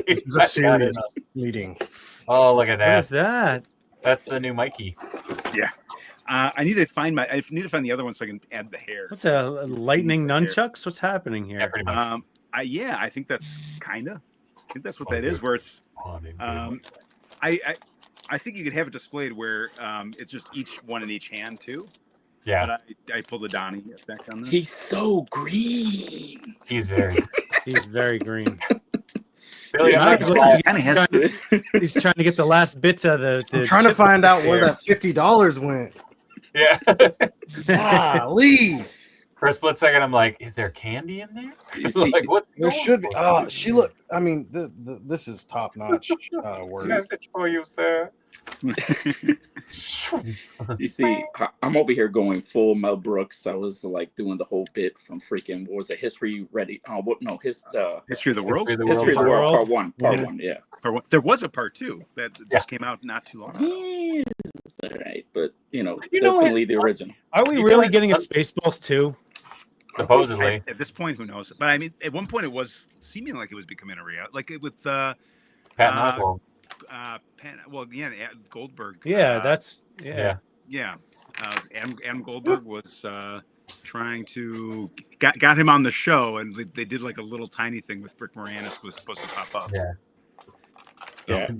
this is a serious meeting. Oh, look at that! What is that? That's the new Mikey. Yeah, I need to find the other one so I can add the hair. What's a lightning nunchucks? What's happening here? Yeah, pretty much. I think that's what that is. Where it's I think you could have it displayed where it's just each one in each hand too. Yeah. But I pulled the Donnie effect on this. He's so green. He's very green. Billy, he's trying to get the last bits of the I'm trying to find out where that $50 went. Yeah. Lee. For a split second, I'm like, is there candy in there? Like, what's there should be. She looked. I mean, this is top notch work. Message for you, sir. You see, I'm over here going full Mel Brooks. I was like doing the whole bit from freaking what was it? History Ready? History of the World. History of the World. Part one. Yeah. Part one. There was a part 2 that just came out not too long ago. Yeah, that's all right, but definitely the original. Are we really getting a Spaceballs 2? Supposedly. At this point, who knows? But I mean, at one point, it was seeming like it was becoming a reality, like with Patton Oswalt. Goldberg. Yeah, Adam Goldberg was trying to got him on the show, and they did like a little tiny thing with Rick Moranis was supposed to pop up. Yeah.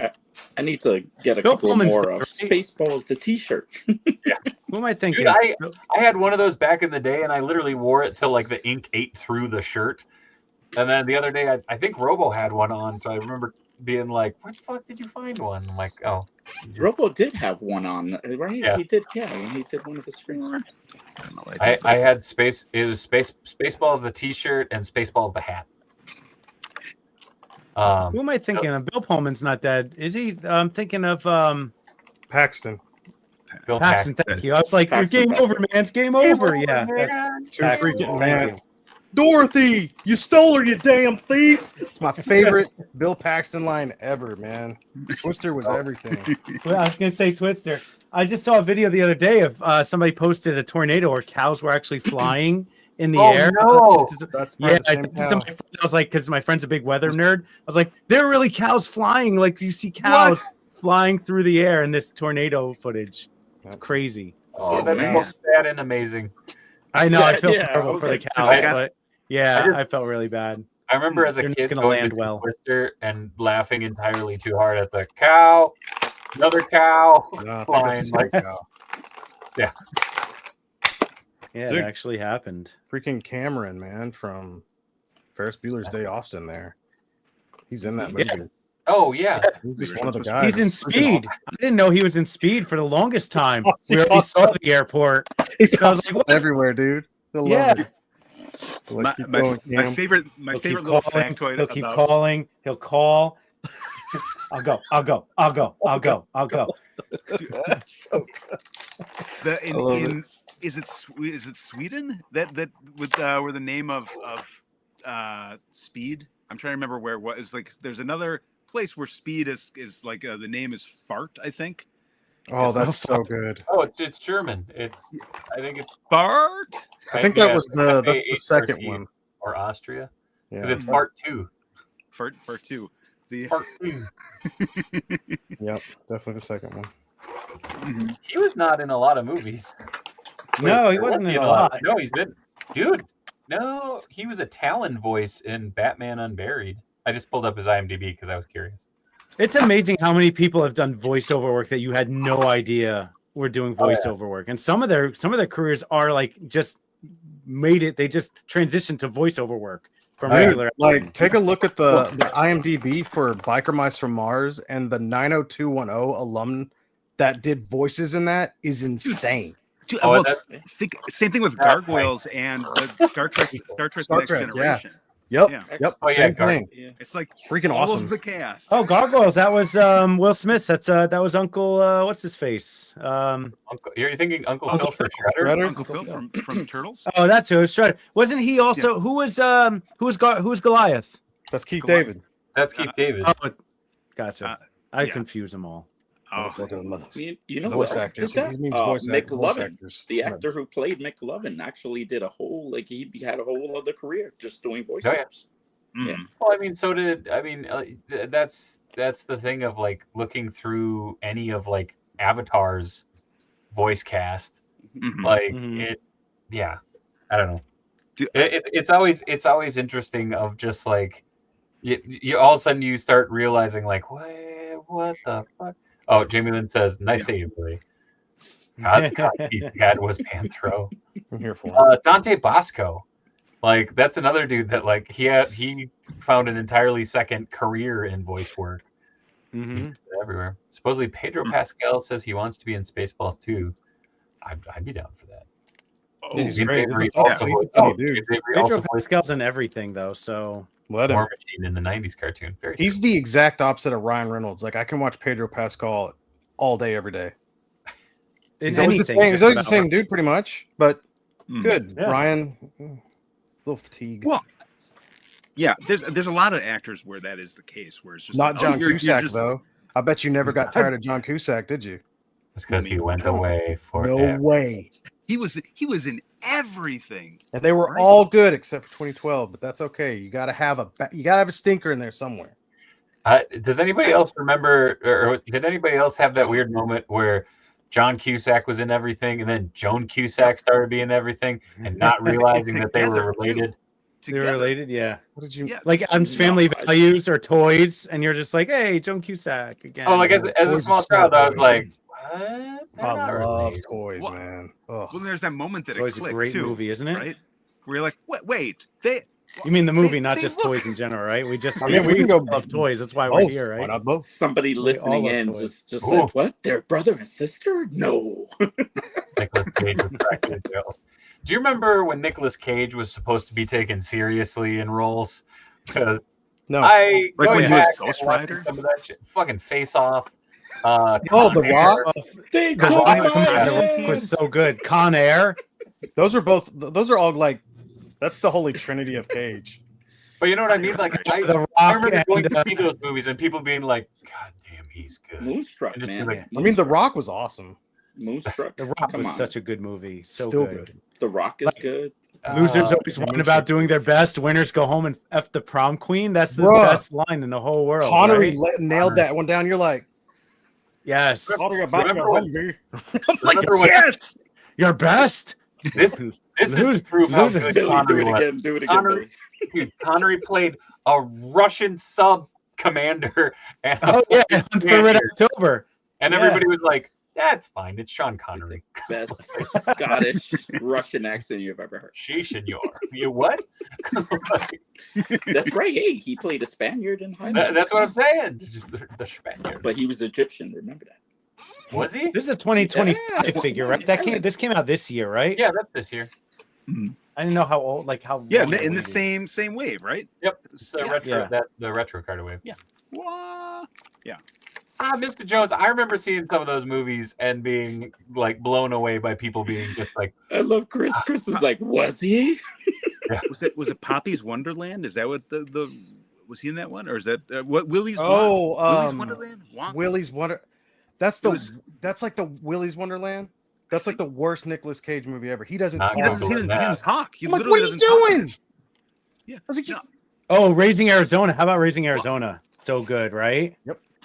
I need to get a couple more of Spaceballs, the T-shirt. Yeah. Who am I thinking? Dude, I had one of those back in the day, and I literally wore it till like the ink ate through the shirt. And then the other day, I think Robo had one on, so I remember being like, "Where the fuck did you find one?" I'm like, "Oh." Robo did have one on, right? Yeah. He did. Yeah, when he did one of the streams. I had It was Spaceballs the T-shirt and Spaceballs the hat. Who am I thinking of? Bill Pullman's not dead, is he? I'm thinking of Paxton. Bill Paxton. Thank you. I was like, game over, man. It's game over. Yeah, that's Too freaking man. Dorothy, you stole her, you damn thief. It's my favorite Bill Paxton line ever, man. Twister was everything. Well, I was gonna say Twister. I just saw a video the other day of somebody posted a tornado where cows were actually flying in the air. No. That's Yeah, the I same said to cow. my friend, I was like, because my friend's a big weather nerd. I was like, there are really cows flying. Like, you see cows flying through the air in this tornado footage. It's crazy. Oh, that's man. both sad and amazing. I know. I felt Yeah, I terrible was for the like, cows, I- but yeah, I I felt really bad. I remember as a They're not kid gonna going land to see well. Twister and laughing entirely too hard at the cow, another cow No, I think flying. that's the Like, same cow. Yeah, Dude. it actually happened. Freaking Cameron, man, from Ferris Bueller's Day Off's in there. He's in that movie. Yeah. oh yeah, He's just one of the guys. He's in It's freaking Speed. I didn't know he was in Speed for the longest time. He We already pops saw the airport. awesome. He I was pops like, what? everywhere, dude. I love Yeah. it. Like, keep My going, Cam. favorite He'll favorite keep little calling. factoid He'll keep about calling. He'll call. I'll go. I'll go. I'll go. I'll go. I'll go. That's so the I love it. in is it Sweden that with where the name of Speed? I'm trying to remember where it was. Like there's another place where Speed is like the name is Fart, I think. Oh, It's that's so good. oh it's German. I think it's Fart. I think that yeah, was that's the FA8 second one. or Austria because Yeah. it's part 2. Fart 2. The Part 2. Yep, definitely the second one. He was not in a lot of movies. No, he Or wasn't was in a lot. No, he's been, dude. No, he was a Talon voice in Batman Unburied. I just pulled up his IMDb because I was curious. It's amazing how many people have done voiceover work that you had no idea were doing Oh, yeah. voiceover work, and some of their careers are like just made it. They just transitioned to voiceover work from Dude, regular. like, take a look at the IMDb for Biker Mice from Mars, and the 90210 alum that did voices in that is insane. Dude, Oh, well, that's- think same thing with That's Gargoyles and the Star Trek Star Next Trek, yeah. Generation. Yep, Yeah. yep, Oh, yeah, same Gar- thing. Yeah. It's like It's freaking all awesome. of the cast. Oh, Gargoyles. That was Will Smith's. That was Uncle. What's his face? You're thinking Uncle Uncle Phil for Shredder? Shredder? Uncle Phil from Turtles. Oh, that's who. It's Shredder. Wasn't he also? Who was Goliath? That's Keith Goliath. David. That's Keith David. Oh, gotcha. I yeah. confuse them all. Oh, You know Voice what else actors. did that? He means voice Mick voice Lovin, actors. the actor who played Mick Lovin, actually did a whole he had a whole other career just doing voiceovers. Oh, yeah. mm. Well, I mean, so did that's the thing of like looking through any of like Avatar's voice cast. Mhm. Like Mhm. it, yeah. I don't know. Do- It's always interesting of just like you all of a sudden you start realizing like what the fuck. Oh, Jamie Lynn says, "Nice Yeah. save, Billy." God, that was Panthro. I'm here for it. Dante Bosco, like that's another dude that like he found an entirely second career in voice work. Mhm. Everywhere. Supposedly Pedro Pascal says he wants to be in Spaceballs too. I'd be down for that. Dude, he's James great. Avery He's a also funny voiced- dude. James Avery Pedro also voiced Pascal's in everything though, so Let him. War Machine in the '90s cartoon. Very He's the exact opposite of Ryan Reynolds. Like I can watch Pedro Pascal all day, every day. in He's always the anything, same. He's just always the about. same dude, pretty much. But Mm. good, Yeah. Ryan. A little fatigue. Well, yeah, there's a lot of actors where that is the case, where it's just Not like, John you're Cusack just- though. I bet you never got tired of John Cusack, did you? It's because he went away for No way. He was in everything. And they were Right. all good except for 2012. But that's okay. You gotta have a stinker in there somewhere. Does anybody else remember, or did anybody else have that weird moment where John Cusack was in everything, and then Joan Cusack started being everything, and not realizing that they were together, too. related? They're Together. related, yeah. What did you? Yeah. Like Adam's Family Values or Toys, and you're just like, hey, Joan Cusack again. Oh, like as a Boys small is so child, I was good. like, what? They're I not love related. toys, Well- man. Ugh. Well, there's that moment that Toys it a clicked great too, movie, isn't it? right? Where you're like, wait, they. You mean the movie, They- not they just look- toys in general, right? We just I mean, we can go love toys. That's why Both. we're here, Why right? not both? Somebody listening love in toys. just Ooh. said, "What? They're brother and sister? No." Nicolas Cage was practically jailed. Do you remember when Nicolas Cage was supposed to be taken seriously in roles? Because No. I Like going when he was back Ghost and watching Rider? Some of that shit, fucking Face Off. Oh, Con The Air. Rock. They The took Rock my was so good. Con Air. Those are all like That's the holy trinity of Cage. But you know what I mean? Like The Rock I remember going and, to see those movies and people being like, "God damn, he's good." Moonstruck, And just be man. like, I mean, The Rock was awesome. Moonstruck. The Rock Come was on. such a good movie. So Still good. The Rock is Like, good. Losers always Moonstruck. whine about doing their best. Winners go home and F the prom queen. That's the Bruh. best line in the whole world. Connery right? nailed that one down. You're like, Yes. Connery about to go Remember home, dude. remember when Yes. Your best. this is to prove how Losers. good Billy, do Connery it was. again. Do it again, Connery, Billy. dude, Connery played a Russian sub commander, and, Oh yeah, Hunt for Red October. and yeah. everybody was like, "That's fine. It's Sean Connery." Best Scottish Russian accent you've ever heard. She, senor. You what? That's right. Hey, he played a Spaniard in Highlander. That's what I'm saying. The Spaniard. But he was Egyptian. Remember that? Was he? This is a 2025 Yeah. figure, right? This came out this year, right? Yeah, that's this year. I didn't know how old, like how. Yeah, long in it the was. same wave, right? Yep. It's the Yeah. retro. Yeah. The retro card wave. Yeah. What? Mr. Jones. I remember seeing some of those movies and being like blown away by people being just like, I love Chris. Chris is like, was he? Was it Poppy's Wonderland? Is that what the was he in that one, or is that what Willy's? Oh, Willy's Wonderland. Willy's Wonder. That's like the Willy's Wonderland. That's like the worst Nicolas Cage movie ever. He doesn't Not talk. He doesn't, Longer he than doesn't that. talk. He I'm like, literally what are you doesn't doing? talk. Yeah. I was like, No. Oh, Raising Arizona. How about Raising Arizona? So good, right?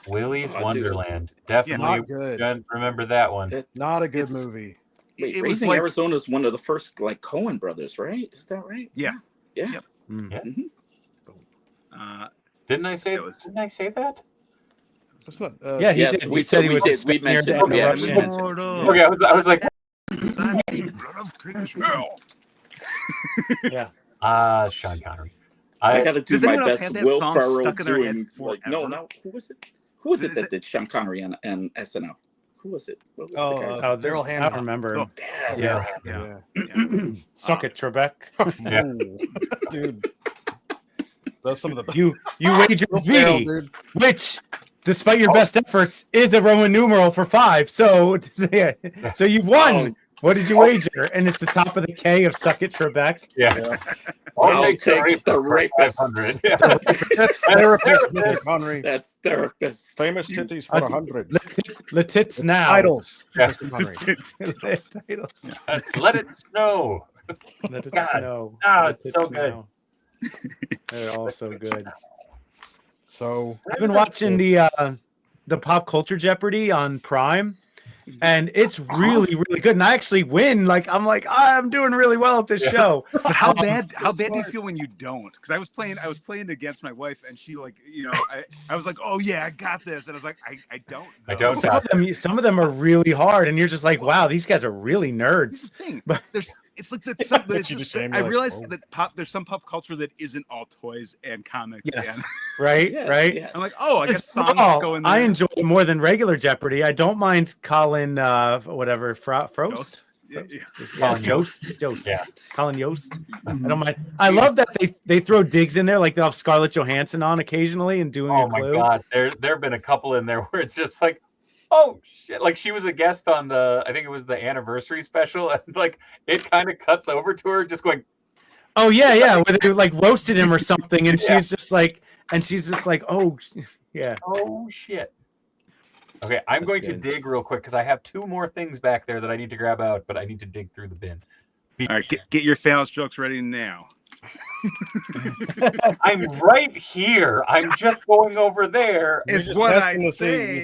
Willy's Oh, dude. Wonderland. Definitely not good. remember that one. Not a good It's- movie. Wait, It was Raising like- Arizona is one of the first like Coen brothers, right? Is that right? Yeah. Yeah. Yep. Mm. Yeah. Mhm. Didn't I say? That was- Didn't I say that? It's not. Yeah, he Yes, did. we He said he did- was we a did. We Spaniard mentioned- and a yeah, we Russian. mentioned- Okay, I was like, Yeah. Sean Connery. I got to do Does my anyone else best have that Will song Ferrell stuck in their head doing like no, forever? no. Who was it? Who was it that did Sean Connery and SNL? Who was it? What was the guy's Oh, Daryl I Hannah. don't remember. Oh, Yes. Yeah. Suck it, Trebek. Yeah. Oh, dude. That's some of the You wagered Fail, V, dude. which, despite your best efforts, is a Roman numeral for 5. So, yeah. So you won. Oh. What did you wager? And it's the top of the K of Suck It, Trebek. Yeah. I'll take the rapist. 500. Yeah. That's therapist, Mr. Connery. That's therapist. Famous titties for 100. The tits now. Idols, Yeah. Mr. Connery. Titles. Let it snow. Let it God. snow. Ah, Let it's it so snow. They're all so good. So I've been watching the Pop Culture Jeopardy on Prime, and it's really, really good. And I actually win. Like I'm doing really well at this show. But how bad do you feel when you don't? Because I was playing against my wife, and she I was like, oh yeah, I got this, and I was like, I don't know. I don't Some of them are really hard, and you're just like, wow, these guys are really nerds. Thing. But- It's like that. But you just shame, I you're like, realized oh. that there's some pop culture that isn't all toys and comics. Yes. And Right, Yes, right. yes. I'm like, oh, I guess It's songs all- go in there. I enjoy it more than regular Jeopardy. I don't mind Colin, whatever, Frost. Yeah, Colin Yost. Yeah. Colin Yost. I don't mind. I love that they throw digs in there, like they'll have Scarlett Johansson on occasionally and doing Oh a my clue. God. There have been a couple in there where it's just like, oh shit. Like she was a guest on I think it was the anniversary special, and like it kind of cuts over to her just going, Oh yeah, where they like roasted him or something, and Yeah. she's just like, oh yeah. oh shit. Okay, I'm That's going good. to dig real quick because I have 2 more things back there that I need to grab out, but I need to dig through the bin. All right, get your Phallus jokes ready now. I'm right here. I'm just going over there. It's We're just what testing I to see.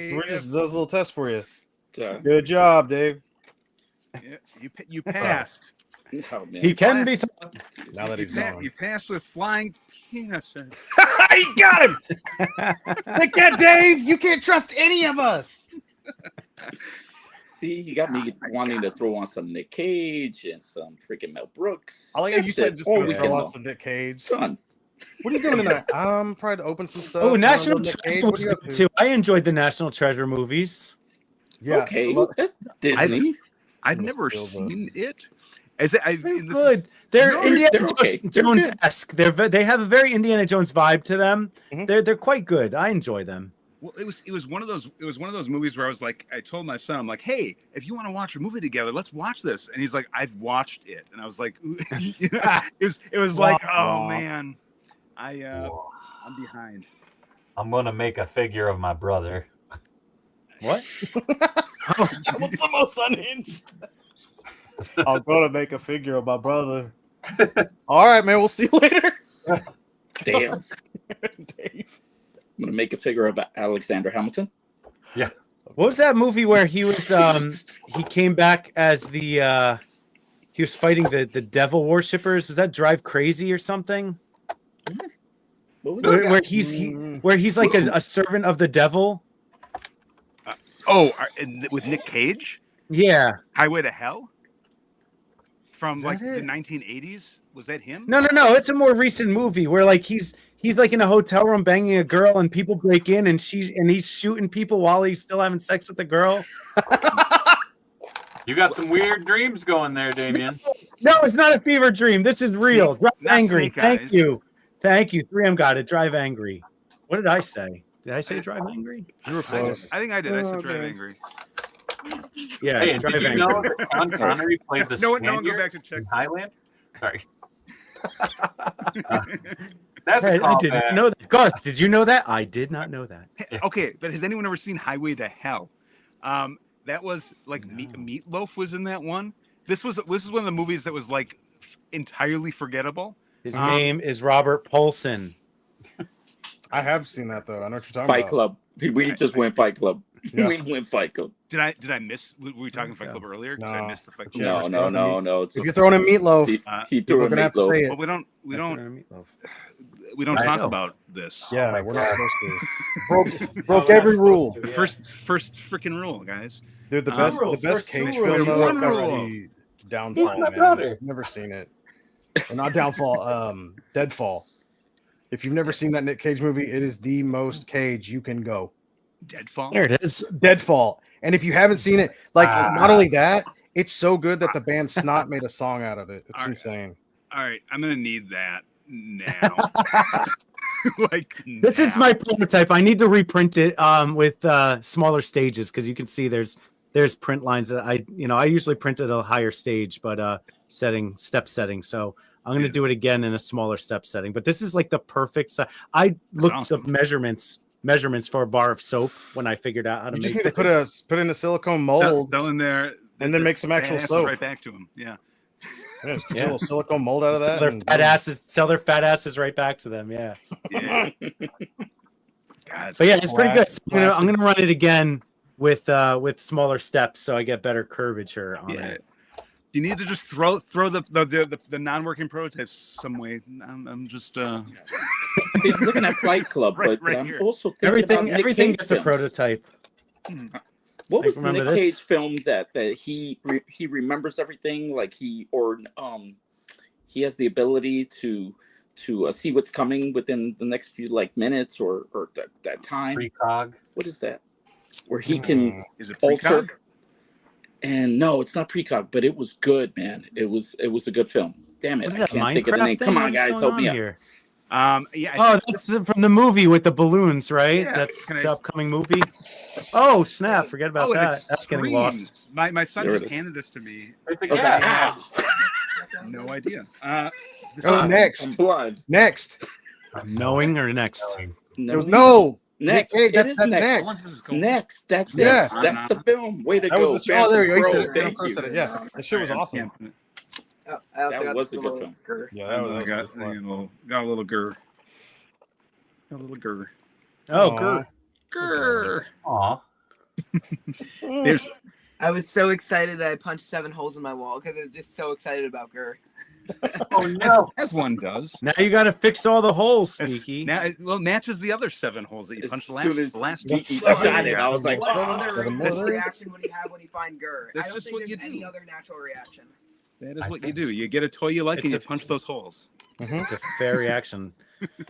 say. We're just does a little test for you. Uh, Good job, Dave. Yeah, you passed. oh, man. He can be. Now that he's gone. You passed with flying penises. you got him. Take that, Dave. You can't trust any of us. See, you got me wanting to throw on some Nick Cage and some freaking Mel Brooks. I like how you That's said it. just all go weekend throw on long. some Nick Cage. Son, What are you doing tonight? I'm trying to open some stuff. Oh, National Nick Cage, Treasure what was are you up good to? too. I enjoyed the National Treasure movies. Yeah. okay, Well, that's Disney. I've Must never feel the- seen it. Is it? They're good. They're No, Indiana they're okay. They're Jones-esque. They have a very Indiana Jones vibe to them. Mhm. They're quite good. I enjoy them. Well, it was one of those movies where I told my son, I'm like, hey, if you want to watch a movie together, let's watch this. And he's like, I've watched it, and I was like, it was like, oh man, I'm behind. I'm gonna make a figure of my brother. What? What's the most unhinged? I'm gonna make a figure of my brother. All right, man. We'll see you later. Damn. Dave. I'm gonna make a figure of Alexander Hamilton. Yeah. What was that movie where he was he came back as the he was fighting the devil worshippers? Was that Drive Crazy or something? What was that? Where he's like a servant of the devil? With Nick Cage? Yeah. Highway to Hell? From Is like that the it? 1980s? Was that him? No. It's a more recent movie where like he's like in a hotel room banging a girl and people break in and he's shooting people while he's still having sex with the girl. You got some weird dreams going there, Damien. No, it's not a fever dream. This is real. Drive not Angry. Snake Eyes. Thank you. 3M got it. Drive Angry. What did I say? Did I say Drive Angry? You were close. I think I did. I said Drive Okay. Angry. Yeah, Hey, Drive did you Angry. know that Sean Connery played the No one go Spaniard back to check. in Highland? Sorry. That's Hey, a I didn't callback. know that. Garth, did you know that? I did not know that. Okay, but has anyone ever seen Highway to Hell? That was like Meatloaf was in that one. This was one of the movies that was like entirely forgettable. His name is Robert Paulson. I have seen that though. I know what you're talking Fight about. Club. We just went Fight Club. Yeah. We went Fight Club. Did I miss? Were we talking Fight Club earlier? Did I No. miss the Fight Club? No. It's If you're throwing in meatloaf, he people threw are a gonna have to say meatloaf. it. But we don't I talk know. about this. Yeah, we're not supposed to. Broke every rule, The first freaking rule, guys. dude. The Two best, rules, the best first two cage rules. film though. One Gotta rule. be Downfall, He's my man. brother. Never seen it. Or not Downfall. Deadfall. If you've never seen that Nick Cage movie, it is the most Cage you can go. Deadfall. There it is. Deadfall. And if you haven't seen it, like not only that, it's so good that the band Snot made a song out of it. It's All right. insane. All right, I'm gonna need that now. Like This is now. my prototype. I need to reprint it with smaller stages because you can see there's print lines that I usually print at a higher stage, but step setting. So I'm going to do it again in a smaller step setting. But this is like the perfect size. I looked awesome. up measurements for a bar of soap when I figured out how to You make just need to this. put in a silicone mold. Still in there, And then make some actual Pass it soap. right back to him. Yeah. Yeah, just get Yeah. a little silicone mold out of that. Sell their fat asses right back to them. Yeah. Yeah. God, But yeah, it's pretty good. So Classic. I'm gonna run it again with smaller steps so I get better curvature on yeah. it. You need to just throw the non-working prototypes some way. I'm just See, I'm looking at Fight Club, Right- but right I'm here. also thinking about Nick Everything Cage gets a films. prototype. What Like, was the remember Nick this? Cage film that he remembers everything? Like he has the ability to see what's coming within the next few like minutes or that time. Precog. What is that? Where he can is it alter. precog? And no, it's not precog, but it was good, man. It was a good film. Damn it, What is I that, can't think of the Minecraft name. thing? Come on, What is guys, going help on me out. here? Yeah. Oh, that's from the movie with the balloons, right? Yeah. That's Can I- the upcoming movie. Oh, snap. Forget about and that. it That's getting screams. lost. My son There it just is. handed this to me. It's a I was cat. like, ow. No idea. Oh, next. I'm blood. Next. Knowing or next? No. Next. Nick Cage, It that's is that next. next. Next. That's Yeah. it. That's the film. Way to That go. was the show. Oh, there you go. He said Pro, it. thank Chris you. said it. Yeah, that shit was awesome. Oh, I also That got was this a good little film. Yeah, I that was got fun. a little grr. A little grr. Oh, Aw. good. Grr. Aw. There's I was so excited that I punched 7 holes in my wall because I was just so excited about Gurr. Oh no. as one does. Now you got to fix all the holes, As- Sneaky. Now it matches the other 7 holes that you As punched soon last. as The last he Well, got it, I was like, What oh, other Seven natural holes? reaction would he have when he find Gurr? That's I don't just think what there's you any do. other natural reaction. that is I what you think- do. You get a toy you like It's and you a- punch those holes. It's a fair reaction.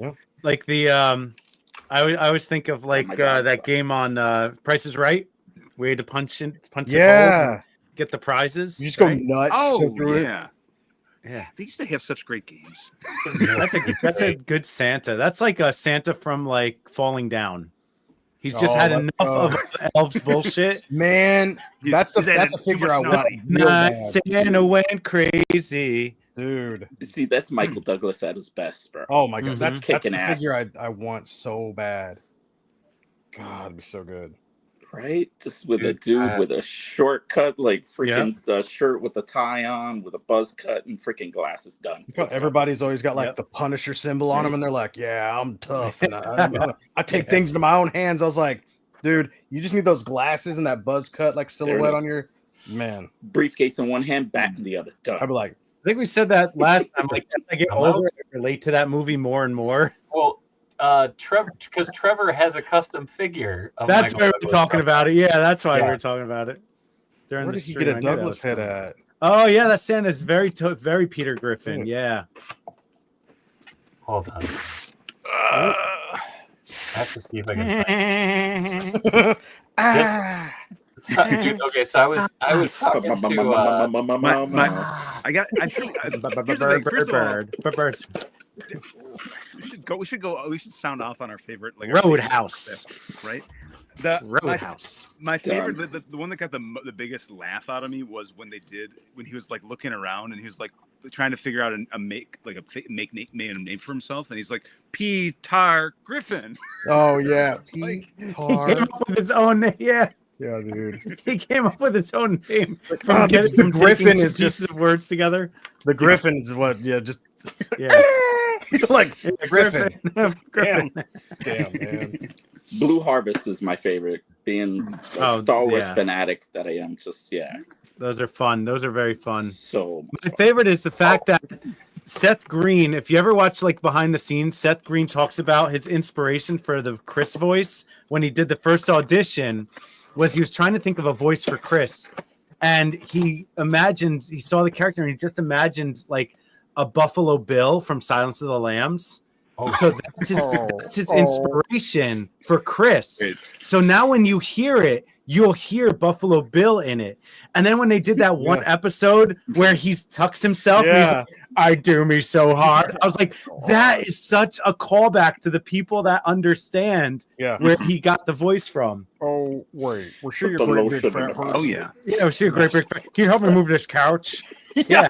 Yeah. Like the I always think of like my God. that game on Price is Right, where you had to punch the holes Yeah. and get the prizes. You just go right? nuts. Oh go through it. yeah. Yeah. They used to have such great games. That's a good Santa. That's like a Santa from like Falling Down. He's just Oh, had let's enough go. of elves bullshit. Man, that's a he's added too figure I much want. naughty. real Night bad. Santa went crazy. Dude. See, that's Michael Douglas at his best, bro. Oh my god, Mhm. that's Kicking the ass. figure I want so bad. God, it'd be so good. Right? Just with a Dude, dude with a shortcut, like freaking shirt with a tie on, with a buzz cut, and freaking glasses done. Because everybody's always got like Yep. the Punisher symbol on them, and they're like, "Yeah, I'm tough, and I take things into my own hands." I was like, "Dude, you just need those glasses and that buzz cut like silhouette is. on your man." Briefcase in one hand, bat in the other. Done. I'd be like, I think we said that last time. Like, as I get I'm older, out. I relate to that movie more and more. Well, because Trevor has a custom figure. Of That's Michael why we're Douglas. talking about it. Yeah, that's why Yeah. we were talking about it during "Where the did you stream. get a I knew that Douglas was head coming. at?" Oh yeah, that Santa's very Peter Griffin. Dude. Yeah. Hold on. I have to see if I can find Ah, so, dude, okay, so I was talking to I feel here's the thing, first of all, Birds. we should go. We should sound off on our favorite like our favorite Roadhouse. stuff, right? Roadhouse. My favorite, the one that got the biggest laugh out of me was when he was like looking around and he was like trying to figure out a name for himself, and he's like Peter Griffin. oh yeah, Like, He came up with his own name. Yeah, yeah, dude. he came up with his own name the from Griffin taking two is just pieces of words together. the Griffin is what? Yeah, just Yeah, like Yeah, Griffin. Griffin. Damn, man. Blue Harvest is my favorite. Being a Star Wars fanatic that I am, Those are fun. Those are very fun. So My favorite is the fact that Seth Green, if you ever watch like behind the scenes, Seth Green talks about his inspiration for the Chris voice when he did the first audition was he was trying to think of a voice for Chris. And he saw the character and he just imagined like a Buffalo Bill from Silence of the Lambs. Oh, So that's his inspiration for Chris. So now when you hear it, you'll hear Buffalo Bill in it. And then when they did that one episode where he tucks himself and he's like, I do me so hard. I was like, that is such a callback to the people that understand where he got the voice from. Oh wait, we're sure you're The great lotion big fat in the person. Oh yeah, Yeah, was she a great big fan? Can you help me move this couch? Yeah,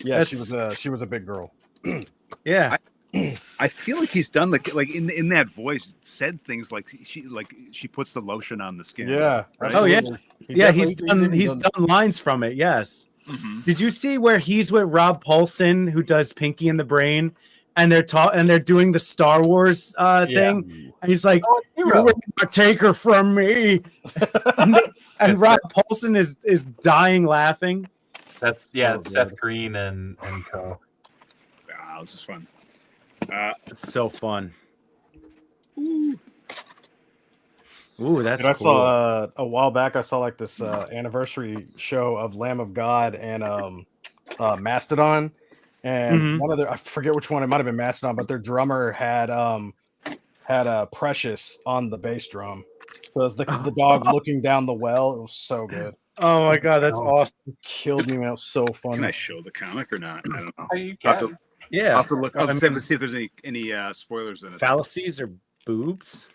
That's- she was a big girl. Yeah. I feel like he's done like in that voice said things like she puts the lotion on the skin. Yeah. Right? Oh, yeah. absolutely. He Yeah, definitely- he's done lines from it, yes. Mhm. Did you see where he's with Rob Paulson, who does Pinky and the Brain, and they're doing the Star Wars thing, and he's like, "You're gonna take her from me," and Rob Paulson is dying laughing. That's it's Seth Green and co. Wow, this is fun. It's so fun. Ooh, that's Dude, I cool. saw a while back. I saw like this anniversary show of Lamb of God and Mastodon, and one of their, I forget which one, it might have been Mastodon, but their drummer had Precious on the bass drum. So it was the dog looking down the well. It was so good. Oh my god, that's awesome! It killed me, man. It was so funny. Can I show the comic or not? I don't know. You I'll have can. to, Yeah, I'll have to look. I'll I have to mean- see if there's any spoilers in it. fallacies or boobs.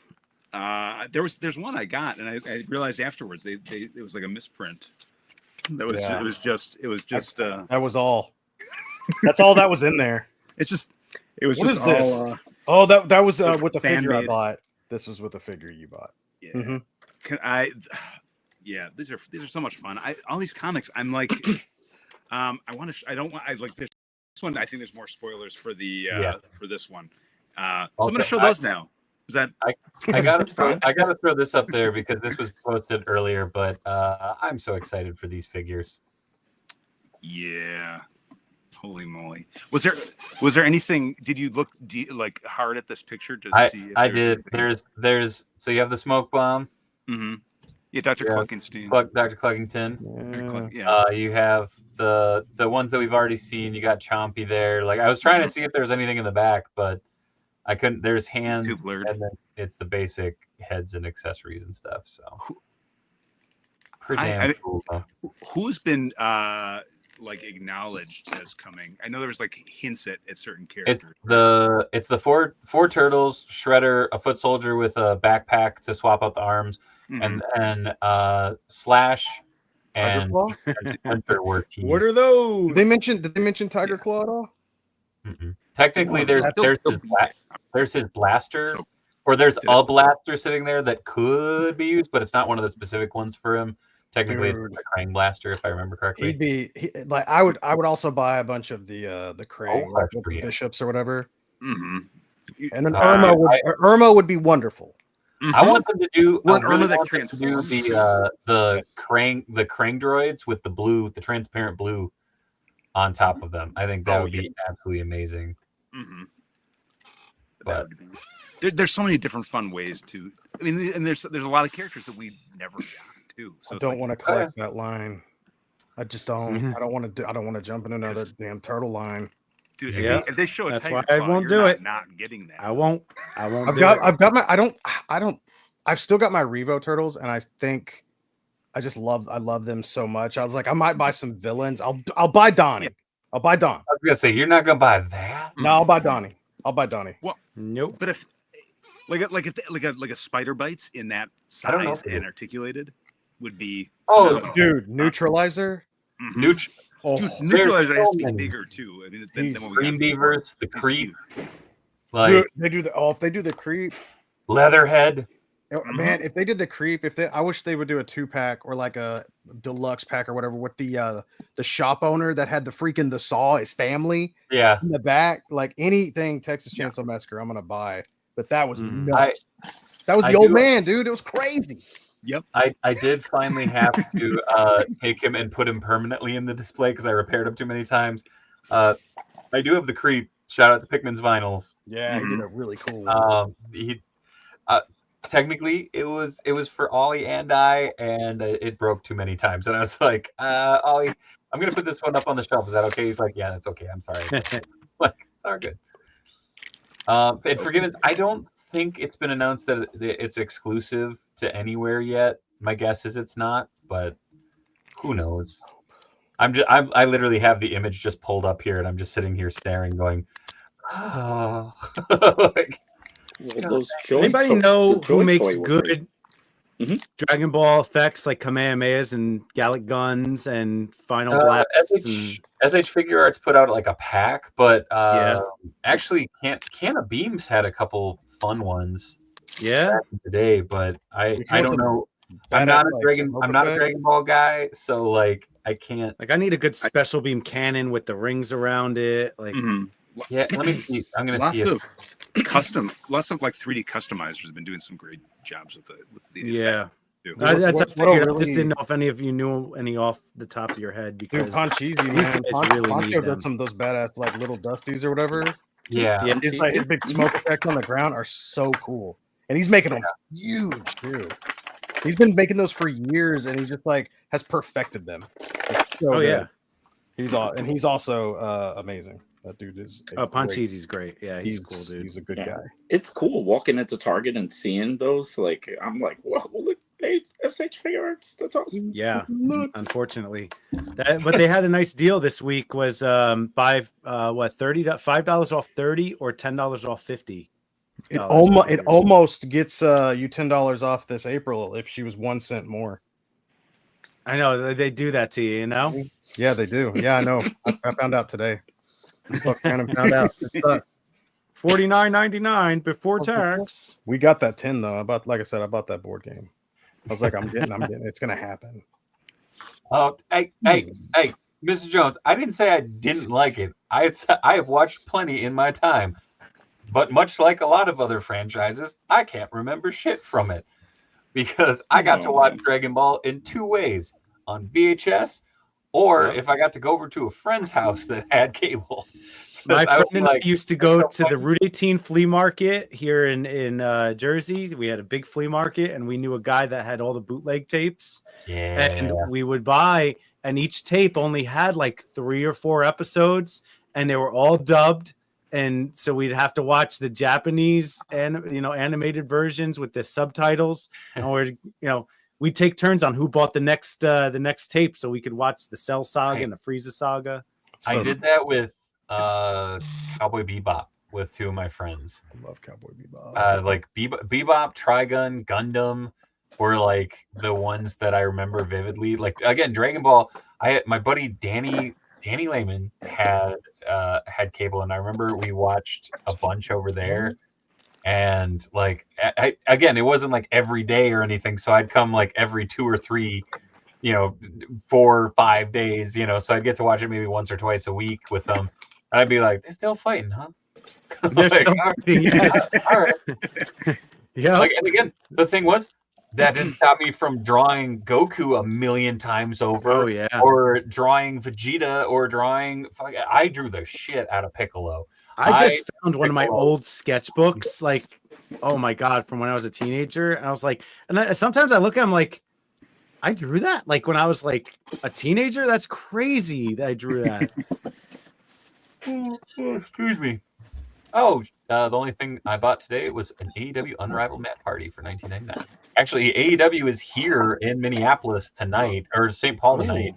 There's one I got, and I realized afterwards it was like a misprint. That was Yeah. it was just That was all. That's all that was in there. it was What just is this? all Oh, that was with the fan figure I made. bought. This was with the figure you bought. yeah. Mhm. Can I? Yeah, these are so much fun. All these comics, I'm like, I want to. I don't want. I like this one. I think there's more spoilers for the for this one. So I'm going to show those now. Is that? I gotta throw this up there because this was posted earlier, but I'm so excited for these figures. Yeah. Holy moly! Was there anything? Did you look like hard at this picture to see? If I did. There's so you have the smoke bomb. Mm-hmm. Yeah, Dr. Cluckenstein. Dr. Cluckington. Yeah. You have the ones that we've already seen. You got Chompy there. Like I was trying to see if there was anything in the back, but I couldn't. There's hands, Too blurred. and then it's the basic heads and accessories and stuff. So pretty damn cool. Though. Who's been like acknowledged as coming? I know there was like hints at certain It's characters. the four turtles, Shredder, a foot soldier with a backpack to swap out the arms, Mhm. and Slash Tiger and Claw? Hunter were teased. What are those? Did they mention Tiger Claw at all? Mm-mm. Technically, Well, there's they'll his be there's his blaster, So- or there's Did a it- blaster sitting there that could be used, but it's not one of the specific ones for him. Technically, it's Dude. a Krang blaster, if I remember correctly. Like I would also buy a bunch of the Krang, like that's with the pretty. bishops or whatever. Mhm. And then Uh, Irma would be wonderful. I want them to do. Or I an really Irma that want them to do transforms. the Krang droids with the transparent blue on top of them. I think that Oh, would be absolutely amazing. Mhm. But- There's so many different fun ways to. I mean, and there's a lot of characters that we never got too. So I it's don't like, want to collect that line. I just don't. I don't want to. I don't want to jump in another damn turtle line. dude. Yeah. If they show a That's Tiger why I Claw, won't you're do not it. Not getting that. I won't. I've do got. it. I've got my. I don't. I've still got my Revo turtles, and I think I love them so much. I was like, I might buy some villains. I'll buy Donnie. I'll buy Don. I was gonna say you're not gonna buy that. No, I'll buy Donnie. I'll buy Donnie. Nope. But if like a spider bites in that I don't know size if it and is. articulated would be Oh, phenomenal. Dude, Neutralizer. Mhm. Oh, Dude, there's Neutralizer has so to be many. bigger too. I mean, He's than what we Green got Beavers, the before. Creep, He's like dude, they do the. Oh, if they do the creep. Leatherhead. Man, if they did the creep, I wish they would do a 2-pack or like a deluxe pack or whatever with the shop owner that had the saw, his family Yeah, in the back. Like anything Texas Chainsaw Massacre, I'm gonna buy. But that was Mhm. nuts. That was I the old do- man, dude. It was crazy. Yep. I did finally have to take him and put him permanently in the display because I repaired him too many times. I do have the Creep. Shout out to Pikmin's Vinyls. Yeah, he did a really cool. He technically it was for Ollie and I, and it broke too many times, and I was like, Ollie, I'm gonna put this one up on the shelf. Is that okay? He's like, yeah, that's okay. I'm sorry. Like, it's all good. And Forgiven's, I don't think it's been announced that it's exclusive to anywhere yet. My guess is it's not, but who knows? I literally have the image just pulled up here, and I'm just sitting here staring, going, oh. Like, Well, those joy Anybody to- know the joy who makes toy were great. good Mhm. Dragon Ball effects like Kamehamehas and Gallic Guns and Final Blasts? And... SH Figure Arts put out like a pack, but Yeah. actually, Can of Beams had a couple fun ones Yeah. back in the day, but I Which ones don't are know. I'm not Badass, a like, Dragon. smoke I'm not a effect? Dragon Ball guy, so like I can't. Like I need a good special beam cannon with the rings around it. Like Mhm. Yeah, let me see. I'm gonna Lots see it. of lots of like 3D customizers have been doing some great jobs with these. yeah. too. That's What- I what a figured. I really- just didn't know if any of you knew any off the top of your head because Dude, Poncheesy, these man. guys really Poncho need does them. some of those badass like little dusties or whatever. Yeah, Yeah. His, like, his big smoke effects on the ground are so cool, and he's making them huge too. He's been making those for years, and he just like has perfected them. It's so Oh good. yeah. He's also amazing. That dude is. a Oh, great- Poncheesy's great. Yeah, he's cool, dude. He's a good Yeah. guy. It's cool walking into Target and seeing those. Like, I'm like, whoa, look, SH Figure Arts. That's awesome. Yeah. Nuts. Unfortunately, but they had a nice deal this week. Was buy $5 off 30 or $10 off 50. It dollars. almost gets you $10 off this April if she was 1 cent more. I know they do that to you. You know. Yeah, they do. Yeah, I know. I found out today. I fucking found out. It sucks. $49.99 before tax. We got that 10 though. Like I said, I bought that board game. I was like, I'm getting. It's gonna happen. Hey, Mr. Jones. I didn't say I didn't like it. I have watched plenty in my time, but much like a lot of other franchises, I can't remember shit from it because I got to watch Dragon Ball in 2 ways: on VHS, or if I got to go over to a friend's house that had cable. My I was friend and I like, used to go to the Route 18 flea market here in Jersey. We had a big flea market, and we knew a guy that had all the bootleg tapes. yeah, And we would buy, and each tape only had like 3 or 4 episodes, and they were all dubbed. And so we'd have to watch the Japanese and animated versions with the subtitles, and we'd take turns on who bought the next tape, so we could watch the Cell Saga and the Frieza Saga. I did that with Cowboy Bebop with two of my friends. I love Cowboy Bebop. Like Bebop, Trigun, Gundam were like the ones that I remember vividly. Like again, Dragon Ball. My buddy Danny Lehman had cable, and I remember we watched a bunch over there. And like again, it wasn't like every day or anything, so I'd come like every 2 or 3, 4 or 5 days, so I'd get to watch it maybe once or twice a week with them, and I'd be like, they're still fighting, huh? They're still fighting, yes. All right. Yeah. Like, and again, the thing was, that didn't stop me from drawing Goku a million times over. Oh yeah. Or drawing Vegeta, or I drew the shit out of Piccolo. I just found one of my old sketchbooks, like, oh my God, from when I was a teenager. And I was like, sometimes I look at them like, I drew that? Like when I was like a teenager? That's crazy that I drew that. Excuse me. Oh, the only thing I bought today was an AEW Unrivaled Mat Party for $19.99. Actually, AEW is here in Minneapolis tonight, or St. Paul tonight.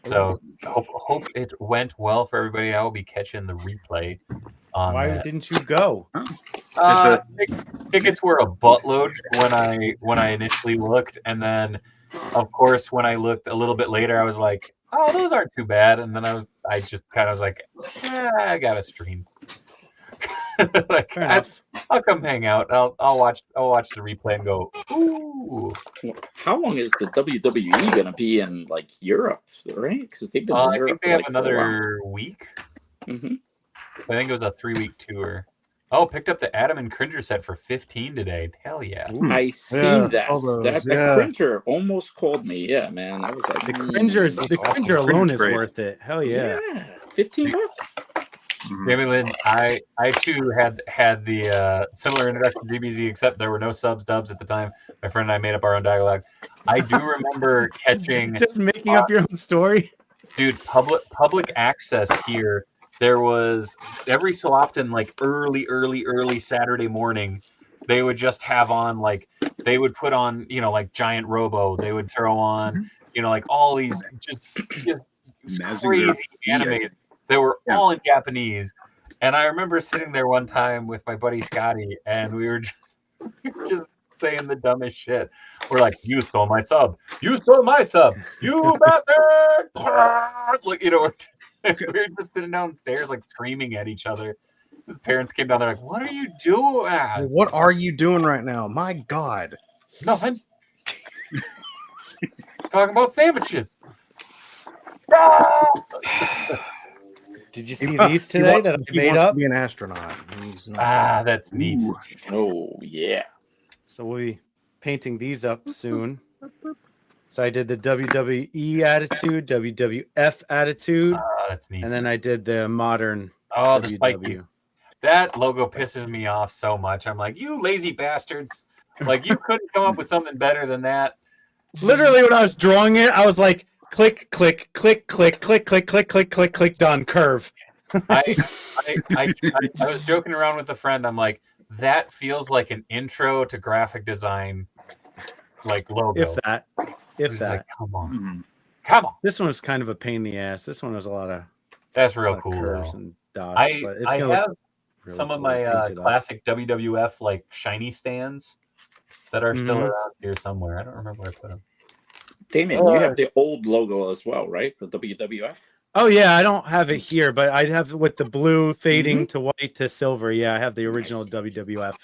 So hope it went well for everybody. I will be catching the replay. Why didn't you go? Tickets were a buttload when I initially looked, and then of course when I looked a little bit later, I was like, oh, those aren't too bad. And then I just kind of was like, I got to stream. Like, I'll come hang out. I'll watch the replay and go, ooh. How long is the WWE gonna be in like Europe, right? Because they've been in I Europe think they have another week. Mm-hmm. I think it was a 3-week tour. Oh, picked up the Adam and Cringer set for $15 today. Hell yeah! I seen that. Those, That Cringer almost called me. Yeah, man. I was like, the Cringer alone is worth it. Hell yeah. $15. Jamie Lynn, I too had the similar introduction to DBZ, except there were no subs, dubs at the time. My friend and I made up our own dialogue. I do remember catching just making up your own story. Dude, public access here. There was every so often, like early Saturday morning, they would just have on like they would put on like Giant Robo. They would throw on like all these just crazy animes. They were all in Japanese, and I remember sitting there one time with my buddy Scotty, and we were just saying the dumbest shit. We're like, "You stole my sub! You stole my sub! You bastard!" Like we were just sitting downstairs, like screaming at each other. His parents came down there, like, "What are you doing? What are you doing right now? My God!" Nothing. Talking about sandwiches. Did you see these today that I made up? To be an astronaut. That's neat. Ooh. Oh yeah. So we'll be painting these up soon. So I did the WWE attitude, WWF attitude, that's neat. and then I did the modern the spike. WW. That logo pisses me off so much. I'm like, you lazy bastards! Like you couldn't come up with something better than that. Literally, when I was drawing it, I was like, click, click, click, click, click, click, click, click, click, click, done, curve. I was joking around with a friend. I'm like, that feels like an intro to graphic design, like logo. If that. Like, come on. Come on. This one was kind of a pain in the ass. This one was a lot of that's real cool. Curves and dots. But it's I have really some of cool my painted up. classic WWF like shiny stands that are still around here somewhere. I don't remember where I put them. Damien, you have the old logo as well, right? The WWF. Oh yeah, I don't have it here, but I have with the blue fading to white to silver. Yeah, I have the original WWF.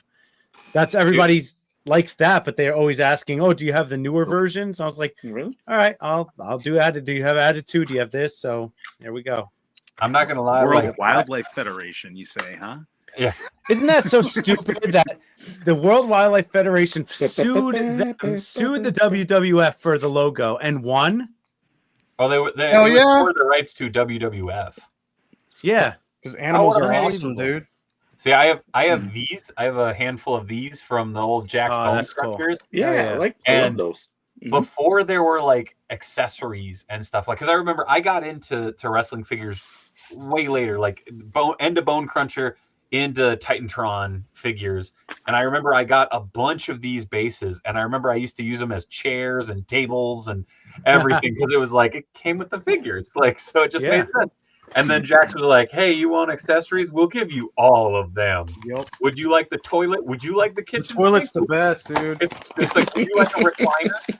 That's everybody likes that, but they're always asking, "Oh, do you have the newer versions?" I was like, "Really? All right, I'll do that. Do you have Attitude? Do you have this?" So there we go. I'm not gonna lie. World Wildlife Federation, you say, huh? Yeah. Isn't that so stupid that the World Wildlife Federation sued the WWF for the logo and won? Oh, they were the rights to WWF. Yeah, because animals are awesome, dude. See, I have these. I have a handful of these from the old Jack's Bone Structures. Cool. Yeah, I love those. Before there were like accessories and stuff, like because I remember I got into wrestling figures way later, like Bone Cruncher into Titantron figures, and I remember I got a bunch of these bases, and I remember I used to use them as chairs and tables and everything because it was like it came with the figures, like so it just Yeah. made sense. And then Jax was like, "Hey, you want accessories? We'll give you all of them. Yep. Would you like the toilet? Would you like the The kitchen toilet's the sink? best, dude. It's like, would you like a recliner?"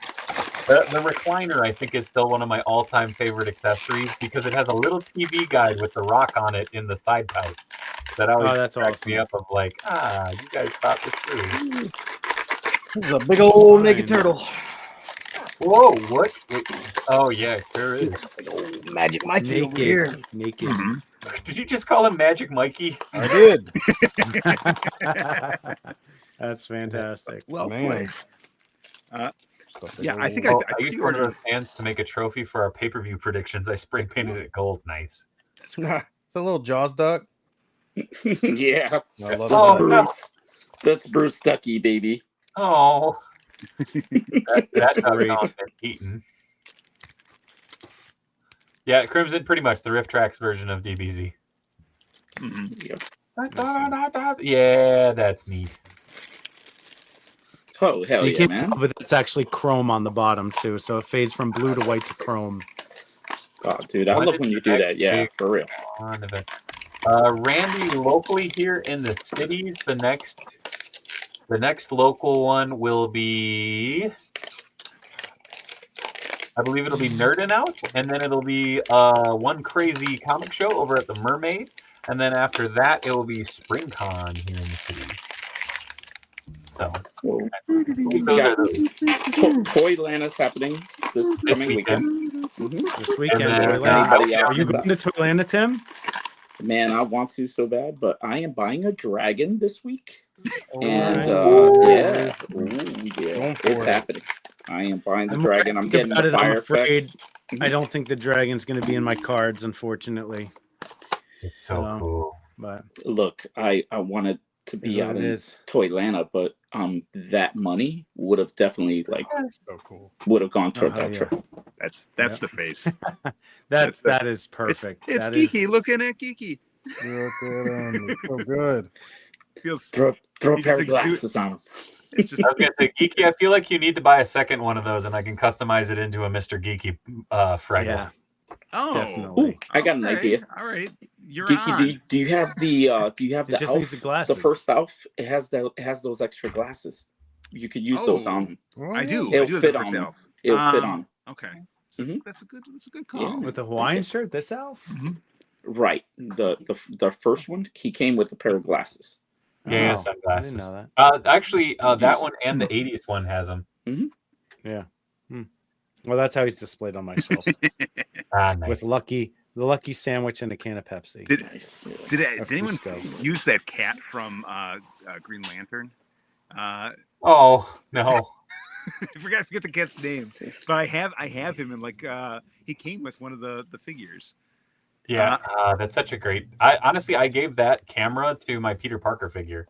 The recliner, I think, is still one of my all-time favorite accessories because it has a little TV guide with the rock on it in the side pouch. That always that's cracks me awesome. up of like, you guys thought this through. This is a big old Fine. naked turtle. Whoa, what? Wait, oh, yeah, it sure is. Big old Magic Mikey over here. Naked. Did you just call him Magic Mikey? I did. That's fantastic. Well Man. played. Yeah, I think Oh, I I used one of those fans to make a trophy for our pay-per-view predictions. I spray painted it gold. Nice. It's a little Jaws duck. Yeah. I love Oh, that. no. Bruce. That's Bruce Ducky, baby. Oh. That duck great. has been eaten. Yeah, Crimson, pretty much the Rift Tracks version of DBZ. Yep. Yeah, that's neat. Oh, hell You yeah, can't man. tell, but it's actually chrome on the bottom too, so it fades from blue to white to chrome. Oh, dude, I When love is when you the do next that. Yeah, big for real. one event? Randy, locally here in the cities, the next local one will be, I believe it'll be Nerdin' Out, and then it'll be one crazy comic show over at the Mermaid, and then after that it will be SpringCon here in the city. So Well, those are the, Toyland is happening this this coming weekend. weekend. This weekend, And then, Toyland. anybody Are else you is going to Toyland, Tim? Man, I want to so bad, but I am buying a dragon this week. And Alright. yeah, ooh, yeah, Going for it's it. happening. I am buying the The more I dragon. I'm think getting about the it, I'm fire afraid effect. I don't think the dragon's going to be in my cards, unfortunately. It's so cool. But Look, I wanted to is be what out it in is. Toylanta, but that money would have definitely So cool. would have gone toward hell that yeah. trip. That's Yeah. the face. That is perfect. It's That geeky. is- Looking at geeky. Look at him. So good. Feels. Throw a You pair just of glasses on him. It's just. I was gonna say, Geeky, I feel like you need to buy a second one of those, and I can customize it into a Mr. Geeky Fraggle. Yeah, Oh, definitely. Ooh, I got an okay. idea. All right, you're Geeky, on. do you have the It just needs the elf? glasses. The first elf, it has those extra glasses. You could use those Oh. on him. I do. It'll I do have fit the first on him. elf. It'll fit on him. Okay. Mhm. That's a good call. With the Hawaiian shirt, this elf? Right. The first one, he came with a pair of glasses. Yeah, Oh, sunglasses. I didn't know that. Actually, that one and the '80s one has them. Yeah. Well, that's how he's displayed on my shelf Ah, nice. with the lucky sandwich and a can of Pepsi. Did Nice. did A anyone Fusco. use that cat from Green Lantern? Oh no. I forget the cat's name, but I have him in he came with one of the figures. Yeah, that's such a great. I gave that camera to my Peter Parker figure.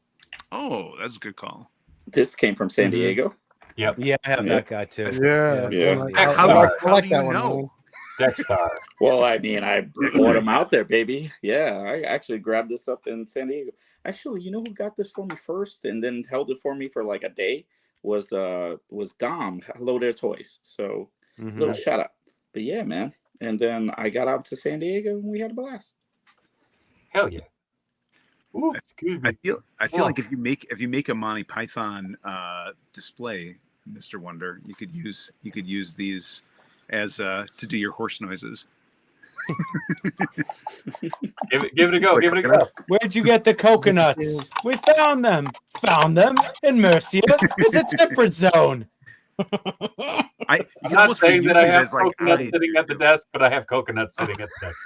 Oh, that's a good call. This came from San Mhm. Diego. Yep, Yeah, I have that guy too. Yeah. Yeah. I How like do that you one. know? Man. Dexstar. Well, I mean, I bought them out there, baby. Yeah, I actually grabbed this up in San Diego. Actually, you know who got this for me first and then held it for me for like a day was Dom. Hello There Toys. So Mhm. little shout out. But yeah, man. And then I got out to San Diego and we had a blast. Hell yeah. Ooh, excuse I me. feel Oh. like if you make a Monty Python display, Mr. Wonder, you could use these as to do your horse noises. Give it a go. Give it a go. Where'd you get the coconuts? We found them. Found them in Mercia. It's a temperate zone. You I'm can not almost saying use that I these have as, like, coconuts eyes. sitting at the desk, but I have coconuts sitting at the desk.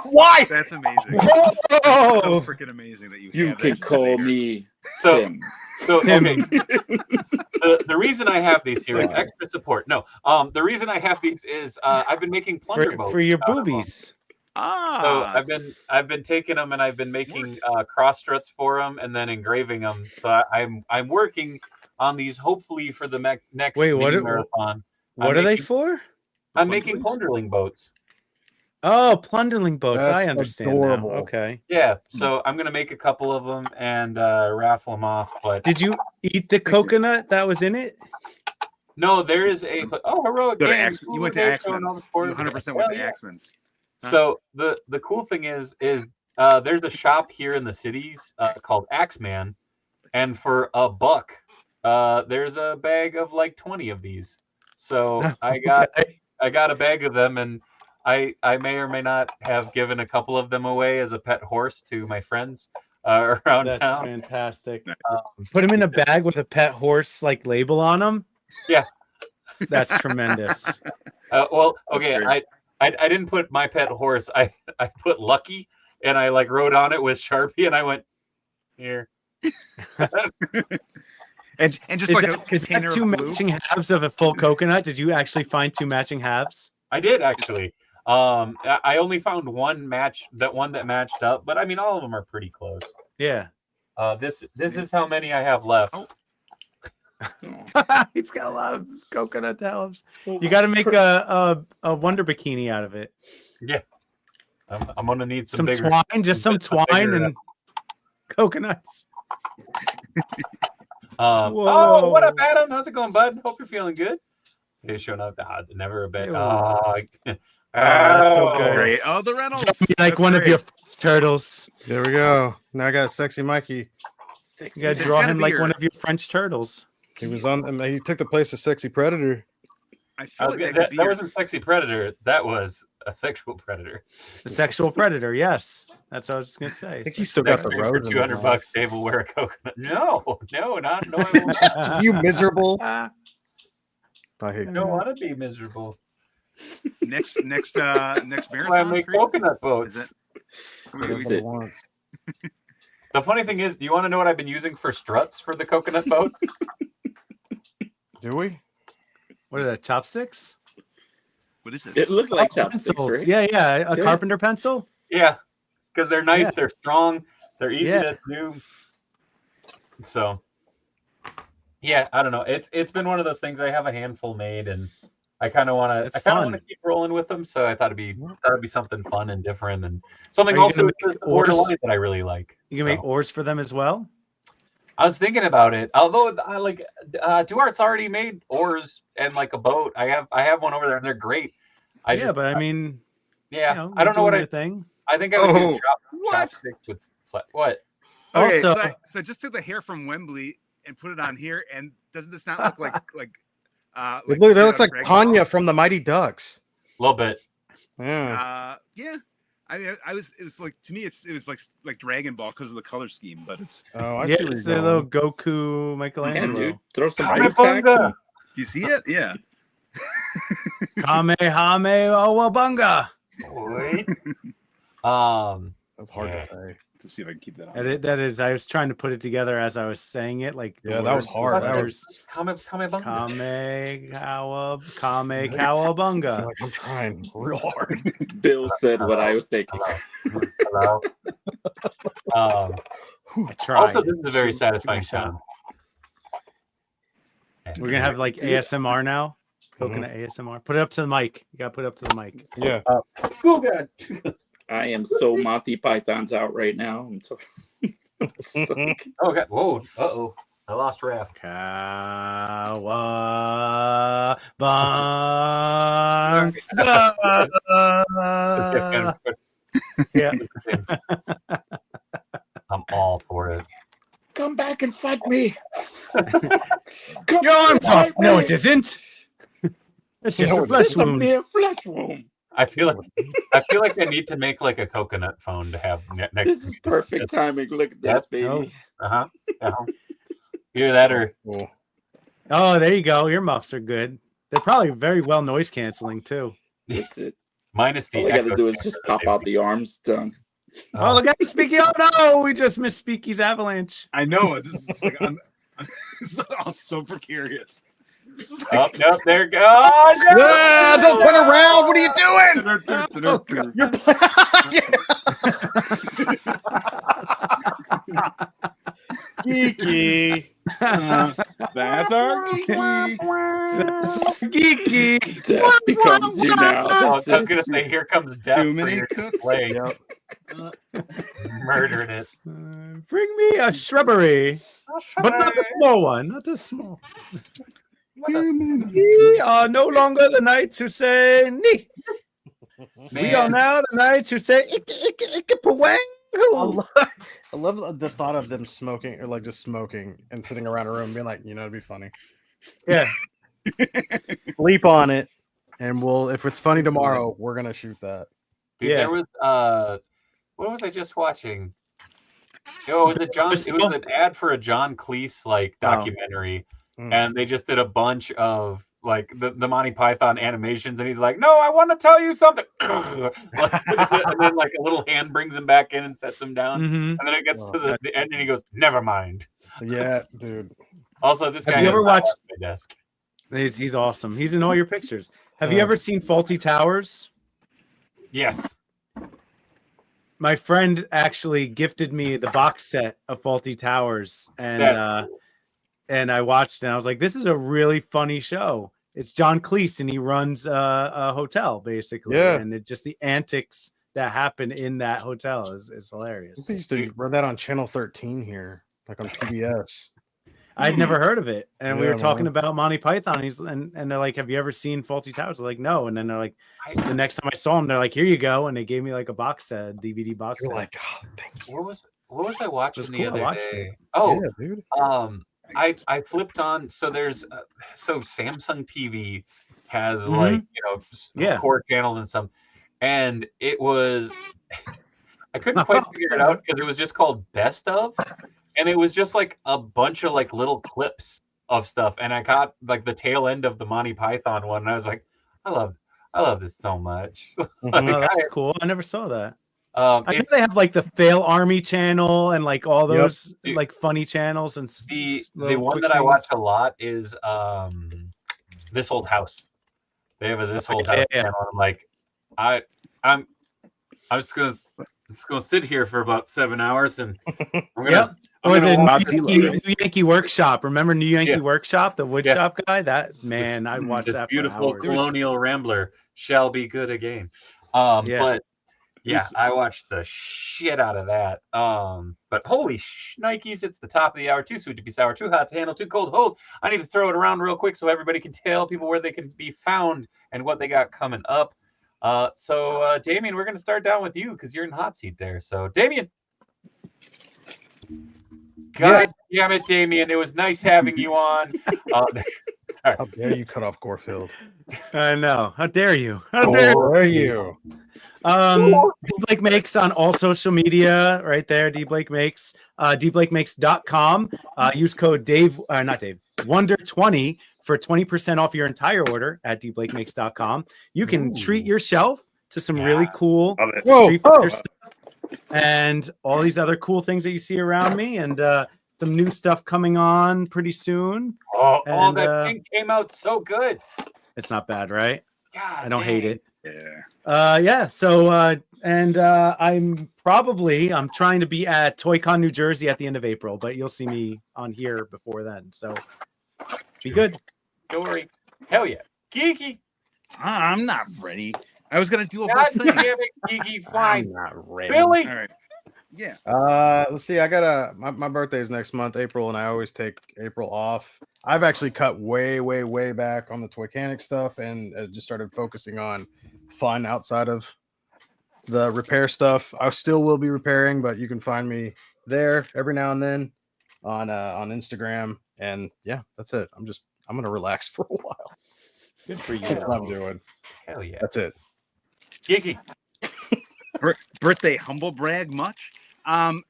Why? That's amazing. So Oh, freaking amazing that you You have can that call later. me So, Tim. Tim. okay. The reason I have these here is extra support. No, the reason I have these is I've been making plunder boats for your out of them. boobies. So I've been taking them and I've been making cross struts for them and then engraving them. So I'm working on these hopefully for the next Wait, what mini are- marathon. What I'm are they making- for? I'm making plunderling boats. Oh, plundering boats. I That's understand adorable. now. Okay. Yeah, so I'm gonna make a couple of them and raffle them off. But Did you eat the coconut that was in it? no, there is a heroic Go to game. Ax- you went to They're Axman's. showing all the You sport. 100% went to Hell yeah. Axman's. Huh? So the cool thing is there's a shop here in the cities called Axeman, and for $1, there's a bag of like 20 of these. So I got a bag of them, and I may or may not have given a couple of them away as a pet horse to my friends around That's town. fantastic. Put them in a bag with a pet horse like label on them. Yeah. That's tremendous. Well, That's okay, great. I didn't put my pet horse. I put Lucky, and I like wrote on it with Sharpie, and I went here. And just Is like that, a is that container two of blue. matching halves of a full coconut? Did you actually find two matching halves? I did actually. I only found one that matched up, but I mean all of them are pretty close. Yeah. This is how many I have left. Oh. He's got a lot of coconut halves. You got to make a wonder bikini out of it. Yeah, I'm gonna need Some bigger, twine, just some twine bigger, and coconuts. Oh, what up, Adam? How's it going, bud? Hope you're feeling good. Hey, showing up. Never a bit. Ew. That's so good. Great. Oh, the Reynolds. Drop me like That's one of great. your turtles. There we go. Now I got a sexy Mikey. You got to It's draw gotta him be like your- one of your French turtles. He was on. I mean, he took the place of Sexy Predator. I feel like that could that be your- wasn't sexy predator. That was a sexual predator. The sexual predator, yes. That's what I was just gonna say. I think he still got Next the week for rose. in $200, Dave will wear a coconut. No, not no. I won't. You miserable. Ah, I hate I don't want to be miserable. next That's why I marathon. make for you? coconut Is boats. it? That's it. what I want. The funny thing is, do you want to know what I've been using for struts for the coconut boats? Do we? what are that? Chopsticks? What is it? It looked like Oh, chopsticks, pencils. right? Yeah. A Yeah. carpenter pencil. Yeah, because they're nice, Yeah. they're strong, they're easy Yeah. to do. So, yeah, I don't know. It's been one of those things. I have a handful made, and I kind of want It's to. I kind of want fun. to keep rolling with them. So I thought it'd be something fun and different, and something Are you also gonna with make the border oars? line that I really like. You can make So, oars for them as well. I was thinking about it. Although I like Duart's already made oars and like a boat. I have one over there, and they're great. But I mean, yeah, you know, I don't know doing what your thing. I think I would Oh, do what? chopsticks with what? Okay, Also- so I just took the hair from Wembley and put it on here, and doesn't this not look like That looks like Dragon Ball? Tanya from the Mighty Ducks. A little bit. Yeah. Yeah. I mean, it was like, to me, it was like Dragon Ball because of the color scheme, but it's. Oh, I Yeah, see where it's you're a little going. Goku Yeah, Michelangelo. dude. Throw some Kame ice tags. Bunga. and- Do you see it? Yeah. Kamehame Owabunga. Wait. That's hard Yeah. to say. Let's see if I can keep that on. That is. I was trying to put it together as I was saying it. Like the Yeah, that was words, hard. the That letters. Kame Bunga. Kame Kawabunga. Like, I'm trying real hard. Bill said what I was thinking. Hello. Um, I tried. also, this is a very Shoot, satisfying give it a shot. sound. We're gonna have like ASMR now. Coconut ASMR. Put it up to the mic. You gotta put it up to the mic. Yeah. Oh god. I am so Monty Python's out right now. I'm so... Oh god. Whoa. Uh-oh. I lost Raph. Kawabunga. Yeah. I'm all for it. Come back and fight me. Your arm's off. No, it isn't. It's just a flesh It's a wound. mere flesh wound. I feel like I need to make like a coconut phone to have next This to is me. perfect timing. Look at this, Yes. baby. Oh. Uh-huh. Uh-huh. Either that or Cool. Oh, there you go. Earmuffs are good. They're probably very well noise canceling too. That's it. minus the All I got to echo do is chamber, just pop baby. out the arms. Done. Oh, look at Speaky. Oh no, we just missed Speaky's avalanche. I know. This is just like, this is all so precarious. This is Oh, like, no, there goes. Oh, no! Yeah, don't turn around. What are you doing? Oh, God. You're geeky. That's our geeky. That's geeky. Death becomes you now. Oh, That's I was it. gonna say, here comes death Too for many your cooks. display. Yep. Murdering it. Bring me a shrubbery, but not a small one. Not a small. What a We are no longer the knights who say nee. We are man. now the knights who say ikke pawang. I love the thought of them smoking or like just smoking and sitting around a room being like, it'd be funny. Yeah. Sleep on it, and if it's funny tomorrow, we're gonna shoot that. Dude, Yeah. there was what was I just watching? Oh, it was an ad for a John Cleese documentary, and they just did a bunch of the Monty Python animations, and he's like, "No, I want to tell you something," and then a little hand brings him back in and sets him down, and then it gets to the end, and he goes, "Never mind." Yeah, dude. Also, this guy Have you ever watched my desk. He's awesome. He's in all your pictures. Have you ever seen Faulty Towers? Yes. My friend actually gifted me the box set of Faulty Towers, and I watched it, and I was like, this is a really funny show. It's John Cleese, and he runs a hotel, basically. Yeah. And it just the antics that happen in that hotel is hilarious. They used to run that on Channel 13 here, like on PBS. I'd never heard of it. And we Yeah, were talking man. about Monty Python. And they're like, have you ever seen Faulty Towers? I'm like, no. And then they're like, the next time I saw them, they're like, here you go. And they gave me like a box set, DVD box You're set. like, oh, thank you. What was I watching It was the cool. I other watched day? it. Oh, Yeah, dude. I flipped on. So there's so Samsung TV has Yeah. core channels and some, and it was I couldn't quite figure it out because it was just called Best of, and it was just like a bunch of little clips of stuff, and I got the tail end of the Monty Python one, and I was like, I love this so much. Oh, that's cool. I never saw that. I know It's they have the Fail Army channel and all those Dude. funny channels and the little one quick that I things. watch a lot is This Old House. They have a This Old House channel. I'm like, I'm just gonna sit here for about 7 hours, and I'm gonna. I'm Or gonna watch the New Yankee Workshop. Remember New Yankee Workshop, the wood shop guy? That man, I watched this that beautiful for hours. colonial rambler shall be good again. But yeah, I watched the shit out of that. But holy shnikes, it's the top of the hour. Too sweet to be sour, too hot to handle, too cold to hold. I need to throw it around real quick so everybody can tell people where they can be found and what they got coming up. So Damien, we're gonna start down with you because you're in hot seat there. So Damien. God damn it, Damien. It was nice having you on. Sorry. How dare you cut off Gorefield? I know. How dare you? How dare you? D Blake Makes on all social media, right there. D Blake Makes, dblakemakes.com. Use code Wonder20 for 20% off your entire order at dblakemakes.com. You can treat yourself to some really cool Street Fighter stuff and all these other cool things that you see around me, and some new stuff coming on pretty soon. That thing came out so good. It's not bad, right? God, I don't hate it. Yeah. So I'm trying to be at ToyCon New Jersey at the end of April, but you'll see me on here before then. So be good. Dory. Hell yeah. Geeky. I'm not ready. I was gonna do a whole God thing. damn it, Geeky. Fine. I'm not ready. Billy. All right. Yeah. Let's see. I got my birthday is next month, April, and I always take April off. I've actually cut way back on the Toycanic stuff and just started focusing on fun outside of the repair stuff. I still will be repairing, but you can find me there every now and then on Instagram. And yeah, that's it. I'm gonna relax for a while. Good for you. That's what I'm doing. Hell yeah. That's it. Geeky. Birthday humble brag much? Happy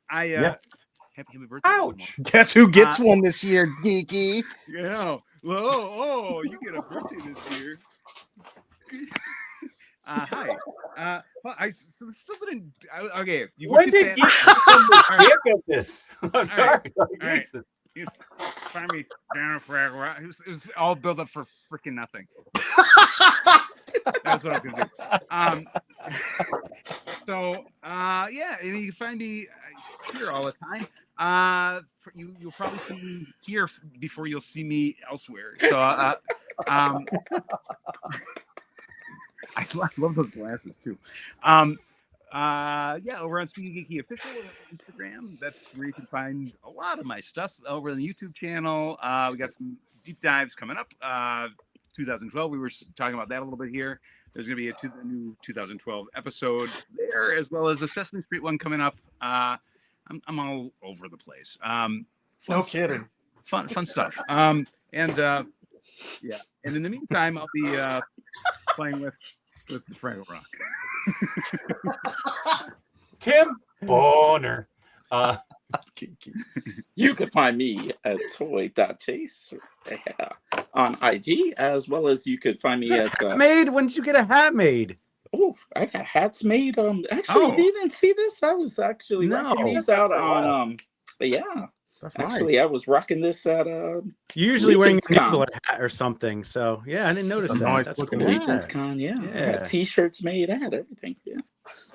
birthday. Ouch. Guess who gets one this year, Geeky? Yeah. Oh, you get a birthday this year. Hi. Well, I still didn't. Okay. When did Geeky get this? I'm sorry. All right. You find me down for it was all built up for freaking nothing. That's what I was gonna do. Yeah, and you can find me here all the time. you'll probably see me here before you'll see me elsewhere. So I love those glasses too. Over on Speaking Geeky Official on Instagram. That's where you can find a lot of my stuff. Over on the YouTube channel, we got some deep dives coming up. 2012, we were talking about that a little bit here. There's going to be a new 2012 episode there, as well as a Sesame Street one coming up. I'm all over the place. No kidding. Fun stuff. And in the meantime, I'll be playing with the Fraggle Rock. Tim Boner. You can find me at toy.chase on IG, as well as you could find me at made. When did you get a hat made? Oh, I got hats made. Actually, you didn't see this. I was actually rocking these out on That's actually nice. I was rocking this at You're usually wearing a Legion's Nibbler hat or something. So yeah, I didn't notice That's that. nice That's looking cool. Legion's Con. I had t-shirts made. I had everything. Yeah.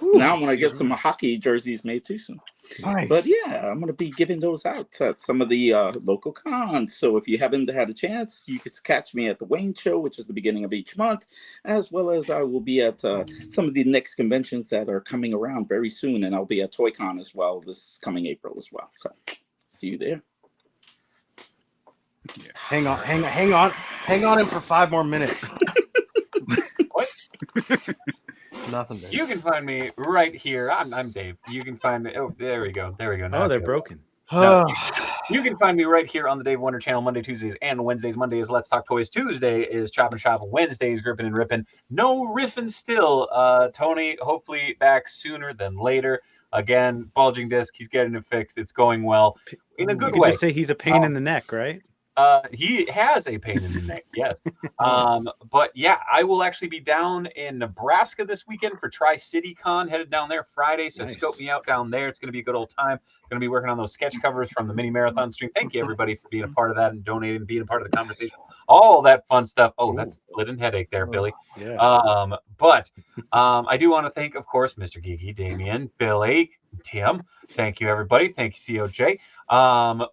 Ooh, Now I'm gonna get some hockey jerseys made too soon. Nice. But yeah, I'm gonna be giving those out at some of the local cons. So if you haven't had a chance, you can catch me at the Wayne Show, which is the beginning of each month, as well as I will be at some of the next conventions that are coming around very soon, and I'll be at ToyCon as well this coming April as well. So see you there. Yeah. Hang on in for 5 more minutes. What? Nothing, Dave. You can find me right here. I'm Dave. You can find me. Oh, there we go. Now Oh, they're good. broken. No, you can find me right here on the Dave Wonder channel Monday, Tuesdays, and Wednesdays. Monday is Let's Talk Toys. Tuesday is Chop and Shop. Wednesday is Grippin and Rippin. No riffing still. Tony, hopefully back sooner than later. Again, bulging disc. He's getting it fixed. It's going well in a good You way. just say he's a pain in the neck, right? He has a pain in the neck, yes. But yeah, I will actually be down in Nebraska this weekend for Tri-City Con, headed down there Friday. So Nice. scope me out down there. It's going to be a good old time. Going to be working on those sketch covers from the mini marathon stream. Thank you everybody for being a part of that and donating and being a part of the conversation. All that fun stuff. Oh, that's split in headache there, Billy. Yeah. But I do want to thank, of course, Mr. Geeky, Damien, Billy, Tim. Thank you, everybody. Thank you, COJ.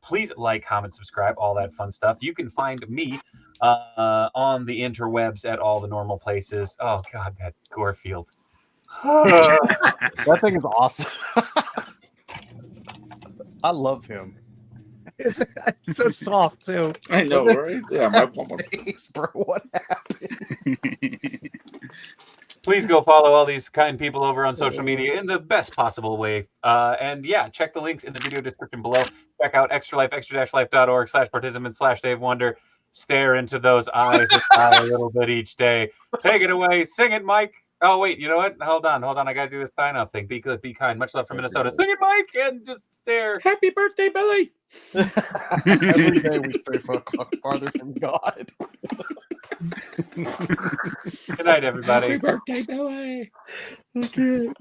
Please like, comment, subscribe, all that fun stuff. You can find me on the interwebs at all the normal places. Oh God, that Gorefield. That thing is awesome. I love him. It's so soft too. I know, right? Yeah, my one. Face, bro, what happened? Please go follow all these kind people over on social media in the best possible way. And yeah, check the links in the video description below. Check out extra-life.org/participant/Dave Wonder. Stare into those eyes and smile a little bit each day. Take it away. Sing it, Mike. Oh, wait, you know what? Hold on. I got to do this sign-off thing. Be good, be kind. Much love from Minnesota. Sing it, Mike, and just stare. Happy birthday, Billy! Every day we stray farther from God. Good night, everybody. Happy birthday, Billy! Okay.